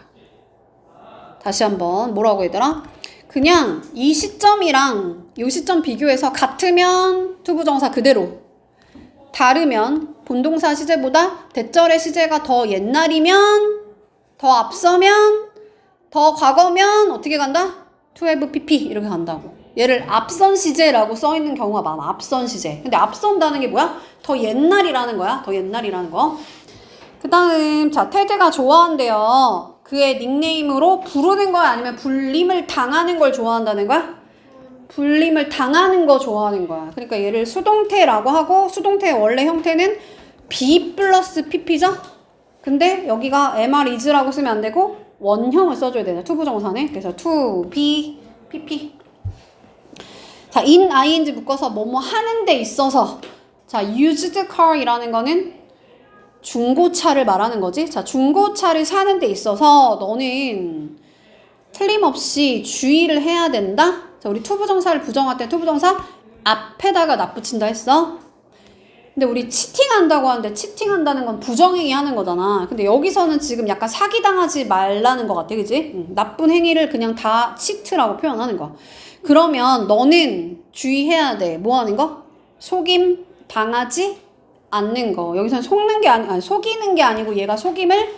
다시 한번 뭐라고 얘들아? 그냥 이 시점이랑 이 시점 비교해서 같으면 투부정사 그대로, 다르면 본동사 시제보다 대절의 시제가 더 옛날이면, 더 앞서면, 더 과거면 어떻게 간다? to have pp 이렇게 간다고. 얘를 앞선 시제라고 써있는 경우가 많아. 앞선 시제. 근데 앞선다는 게 뭐야? 더 옛날이라는 거야. 더 옛날이라는 거. 그 다음 자 테드가 좋아한대요. 그의 닉네임으로 부르는 거야? 아니면 불림을 당하는 걸 좋아한다는 거야? 불림을 당하는 거 좋아하는 거야. 그러니까 얘를 수동태라고 하고, 수동태의 원래 형태는 be 플러스 pp죠? 근데 여기가 mr is라고 쓰면 안 되고 원형을 써줘야 되죠. 투부정사네. 그래서 to be pp. 자 in ing 묶어서 뭐뭐 하는 데 있어서, 자 used car이라는 거는 중고차를 말하는 거지. 자, 중고차를 사는 데 있어서 너는 틀림없이 주의를 해야 된다. 자, 우리 투부정사를 부정할 때 투부정사 앞에다가 납붙인다 했어. 근데 우리 치팅한다고 하는데 치팅한다는 건 부정행위 하는 거잖아. 근데 여기서는 지금 약간 사기당하지 말라는 것 같아. 그지? 나쁜 행위를 그냥 다 치트라고 표현하는 거야. 그러면 너는 주의해야 돼. 뭐 하는 거? 속임 당하지 않는 거. 여기서는 속이는 게 아니고 얘가 속임을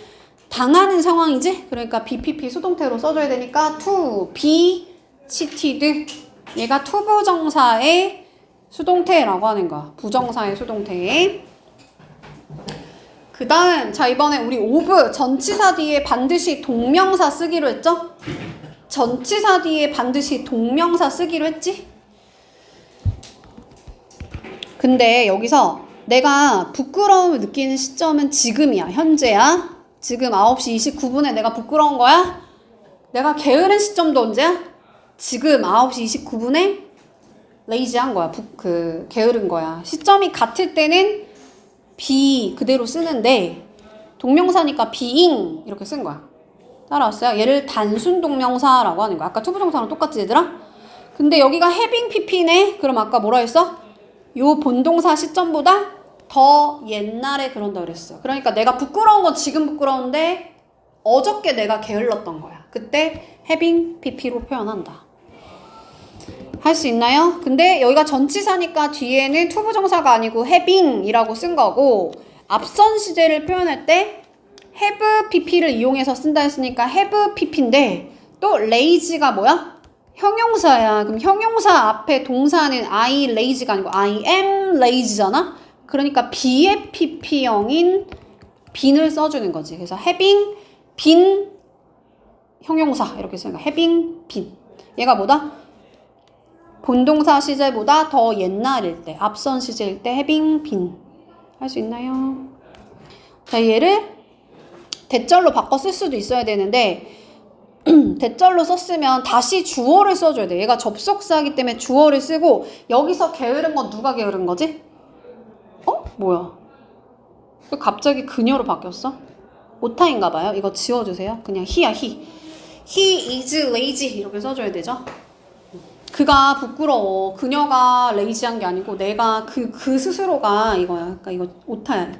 당하는 상황이지? 그러니까 BPP 수동태로 써줘야 되니까 to be cheated. 얘가 투부정사의 수동태라고 하는 거야. 부정사의 수동태. 그 다음 자 이번에 우리 of 전치사 뒤에 반드시 동명사 쓰기로 했죠? 전치사 뒤에 반드시 동명사 쓰기로 했지? 근데 여기서 내가 부끄러움을 느끼는 시점은 지금이야. 현재야. 지금 9시 29분에 내가 부끄러운 거야? 내가 게으른 시점도 언제야? 지금 9시 29분에 레이지한 거야. 게으른 거야. 시점이 같을 때는 be 그대로 쓰는데 동명사니까 being 이렇게 쓴 거야. 따라왔어요? 얘를 단순 동명사라고 하는 거야. 아까 투부정사랑 똑같지 얘들아? 근데 여기가 having pp네? 그럼 아까 뭐라 했어? 요 본동사 시점보다 더 옛날에 그런다 그랬어. 그러니까 내가 부끄러운 건 지금 부끄러운데 어저께 내가 게을렀던 거야. 그때 having pp로 표현한다. 할 수 있나요? 근데 여기가 전치사니까 뒤에는 투부정사가 아니고 having이라고 쓴 거고, 앞선 시제를 표현할 때 have pp를 이용해서 쓴다 했으니까 have pp인데 또 lazy가 뭐야? 형용사야. 그럼 형용사 앞에 동사는 I lazy가 아니고 I am lazy잖아? 그러니까 be의 pp형인 been을 써주는 거지. 그래서 having been 형용사 이렇게 쓰니까 having been. 얘가 뭐다? 본동사 시제보다 더 옛날일 때, 앞선 시제일 때 having been. 할 수 있나요? 자, 얘를 대절로 바꿔 쓸 수도 있어야 되는데 대절로 썼으면 다시 주어를 써줘야 돼. 얘가 접속사이기 때문에 주어를 쓰고, 여기서 게으른 건 누가 게으른 거지? 뭐야? 왜 갑자기 그녀로 바뀌었어? 오타인가 봐요. 이거 지워주세요. 그냥 he야 he. He is lazy 이렇게 써줘야 되죠. 그가 부끄러워. 그녀가 레이지한 게 아니고 내가 그 스스로가 이거야. 그러니까 이거 오타야.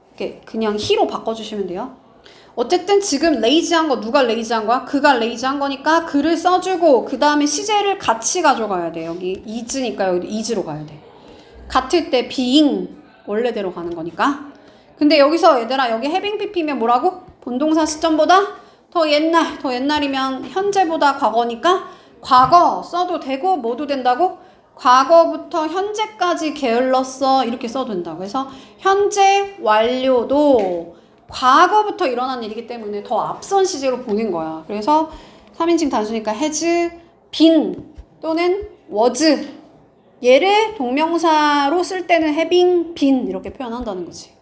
이렇게 그냥 he로 바꿔주시면 돼요. 어쨌든 지금 레이지한 거 누가 레이지한 거야? 그가 레이지한 거니까 그를 써주고 그 다음에 시제를 같이 가져가야 돼. 여기 is니까 여기 is로 가야 돼. 같을 때 being 원래대로 가는 거니까. 근데 여기서 얘들아 여기 having pp면 뭐라고? 본동사 시점보다 더 옛날이면 현재보다 과거니까 과거 써도 되고 뭐도 된다고? 과거부터 현재까지 게을렀어 이렇게 써도 된다고. 그래서 현재 완료도 과거부터 일어난 일이기 때문에 더 앞선 시제로 보는 거야. 그래서 3인칭 단수니까 has been 또는 was 얘를 동명사로 쓸 때는 having been 이렇게 표현한다는 거지.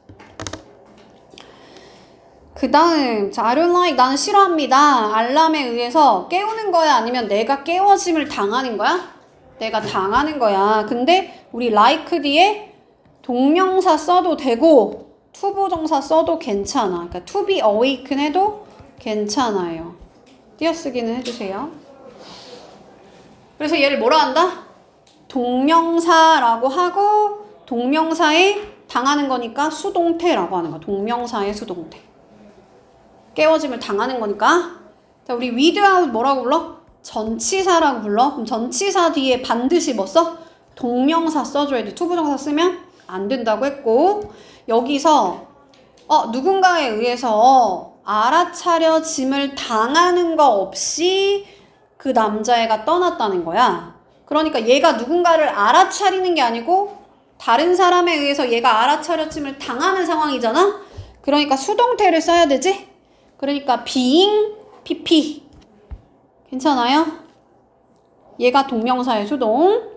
그 다음 자, I don't like 나는 싫어합니다. 알람에 의해서 깨우는 거야? 아니면 내가 깨워짐을 당하는 거야? 내가 당하는 거야. 근데 우리 like 뒤에 동명사 써도 되고 투부정사 써도 괜찮아. 그러니까 to be awaken 해도 괜찮아요. 띄어쓰기는 해주세요. 그래서 얘를 뭐라 한다? 동명사라고 하고 동명사에 당하는 거니까 수동태라고 하는 거야. 동명사의 수동태. 깨워짐을 당하는 거니까. 자, 우리 without 뭐라고 불러? 전치사라고 불러. 그럼 전치사 뒤에 반드시 뭐 써? 동명사 써줘야 돼. 투부정사 쓰면 안 된다고 했고 여기서 누군가에 의해서 알아차려짐을 당하는 거 없이 그 남자애가 떠났다는 거야. 그러니까 얘가 누군가를 알아차리는 게 아니고 다른 사람에 의해서 얘가 알아차려짐을 당하는 상황이잖아. 그러니까 수동태를 써야 되지. 그러니까 being pp 괜찮아요? 얘가 동명사의 수동.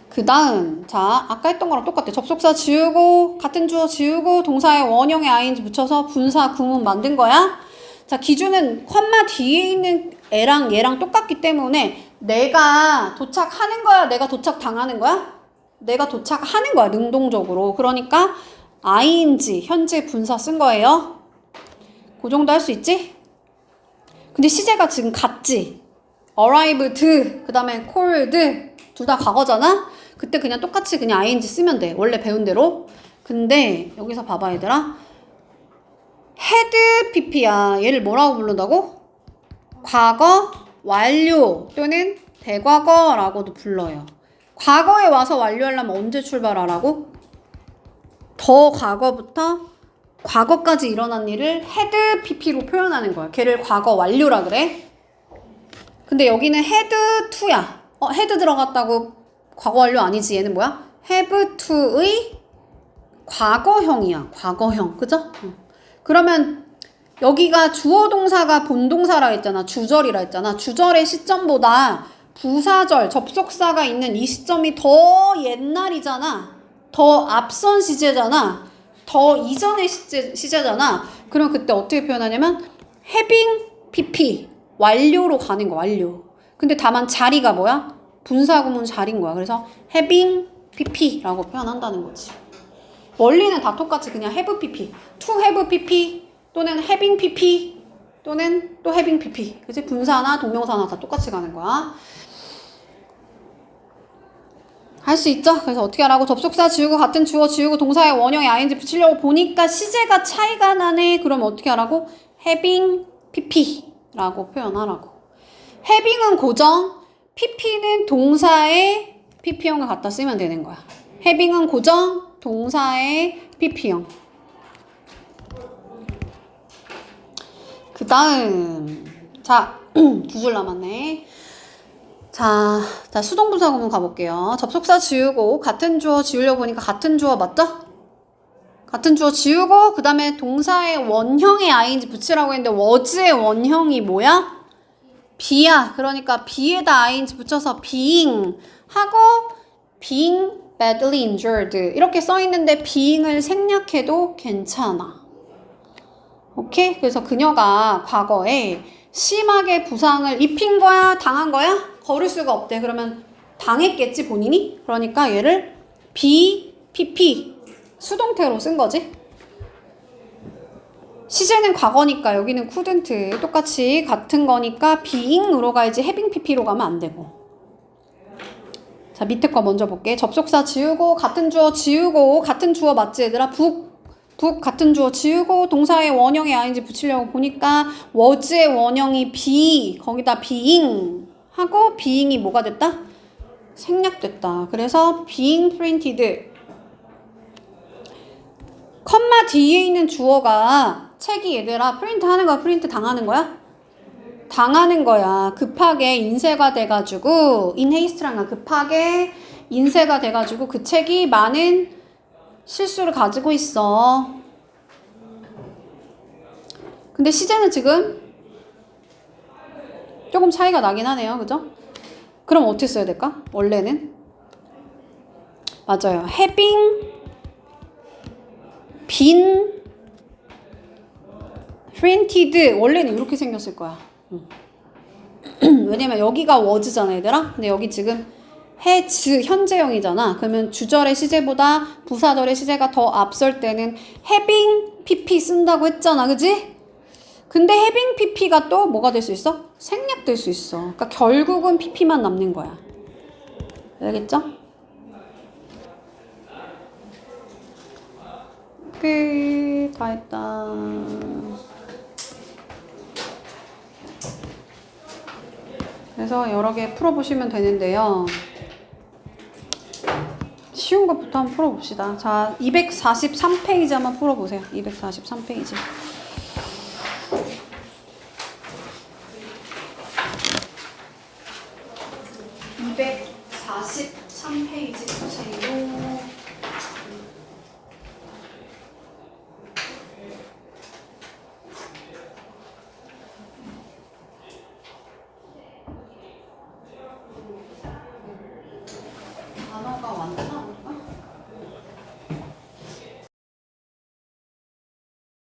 그 다음 자 아까 했던 거랑 똑같아. 접속사 지우고 같은 주어 지우고 동사의 원형에 ing 붙여서 분사 구문 만든 거야. 자 기준은 콤마 뒤에 있는 애랑 얘랑 똑같기 때문에 내가 도착하는 거야? 내가 도착 당하는 거야? 내가 도착하는 거야 능동적으로. 그러니까 ing 현재 분사 쓴 거예요. 그 정도 할 수 있지? 근데 시제가 지금 같지? arrived 그 다음에 called 둘 다 과거잖아? 그때 그냥 똑같이 그냥 ing 쓰면 돼. 원래 배운 대로. 근데 여기서 봐봐 얘들아. had pp야. 얘를 뭐라고 부른다고? 과거 완료 또는 대과거라고도 불러요. 과거에 와서 완료하려면 언제 출발하라고? 더 과거부터 과거까지 일어난 일을 had pp로 표현하는 거야. 걔를 과거 완료라 그래. 근데 여기는 had to야. had 들어갔다고 과거 완료 아니지. 얘는 뭐야? have to의 과거형이야. 과거형. 그죠? 그러면 여기가 주어 동사가 본동사라 했잖아. 주절이라 했잖아. 주절의 시점보다 부사절, 접속사가 있는 이 시점이 더 옛날이잖아. 더 앞선 시제잖아. 더 이전의 시제잖아. 그럼 그때 어떻게 표현하냐면 having pp 완료로 가는 거야. 완료. 근데 다만 자리가 뭐야? 분사구문 자리인 거야. 그래서 having pp라고 표현한다는 거지. 원리는 다 똑같이 그냥 have pp, to have pp 또는 having pp 또는 또 having pp. 그치? 분사나 동명사나 다 똑같이 가는 거야. 할 수 있죠? 그래서 어떻게 하라고? 접속사 지우고 같은 주어 지우고 동사의 원형에 ing 붙이려고 보니까 시제가 차이가 나네. 그럼 어떻게 하라고? having pp라고 표현하라고. having은 고정, pp는 동사의 pp형을 갖다 쓰면 되는 거야. having은 고정, 동사의 pp형. 그 다음 자, 두 줄 남았네. 자, 수동분사 구문 가볼게요. 접속사 지우고 같은 주어 지우려고 보니까 같은 주어 맞죠? 같은 주어 지우고 그 다음에 동사의 원형에 ing 붙이라고 했는데 was의 원형이 뭐야? be야. 그러니까 be에다 ing 붙여서 being 하고 being badly injured 이렇게 써있는데 being을 생략해도 괜찮아. 오케이? 그래서 그녀가 과거에 심하게 부상을 입힌 거야? 당한 거야? 걸을 수가 없대. 그러면 당했겠지 본인이? 그러니까 얘를 be, pp 수동태로 쓴 거지. 시제는 과거니까 여기는 couldn't 똑같이 같은 거니까 being으로 가야지 having pp로 가면 안 되고. 자 밑에 거 먼저 볼게. 접속사 지우고 같은 주어 지우고 같은 주어 맞지 얘들아? 북 같은 주어 지우고 동사의 원형에 ing 붙이려고 보니까 was의 원형이 be 거기다 being 하고 being이 뭐가 됐다? 생략됐다. 그래서 being printed 컴마 뒤에 있는 주어가 책이 얘들아 프린트 하는 거야? 프린트 당하는 거야? 당하는 거야. 급하게 인쇄가 돼가지고 in haste란 급하게 인쇄가 돼가지고 그 책이 많은 실수를 가지고 있어. 근데 시제는 지금 조금 차이가 나긴 하네요. 그죠? 그럼 어떻게 써야 될까? 원래는 맞아요. having been printed 원래는 이렇게 생겼을 거야. 왜냐면 여기가 was잖아 얘들아. 근데 여기 지금 has 현재형이잖아. 그러면 주절의 시제보다 부사절의 시제가 더 앞설 때는 having pp 쓴다고 했잖아. 그지? 근데 having pp가 또 뭐가 될 수 있어? 생략될 수 있어. 그러니까 결국은 pp만 남는 거야. 알겠죠? 끝. 다 했다. 그래서 여러 개 풀어보시면 되는데요. 쉬운 것부터 한번 풀어봅시다. 자, 243페이지 한번 풀어보세요. 243페이지. 243페이지 보세요. 단어가 많다.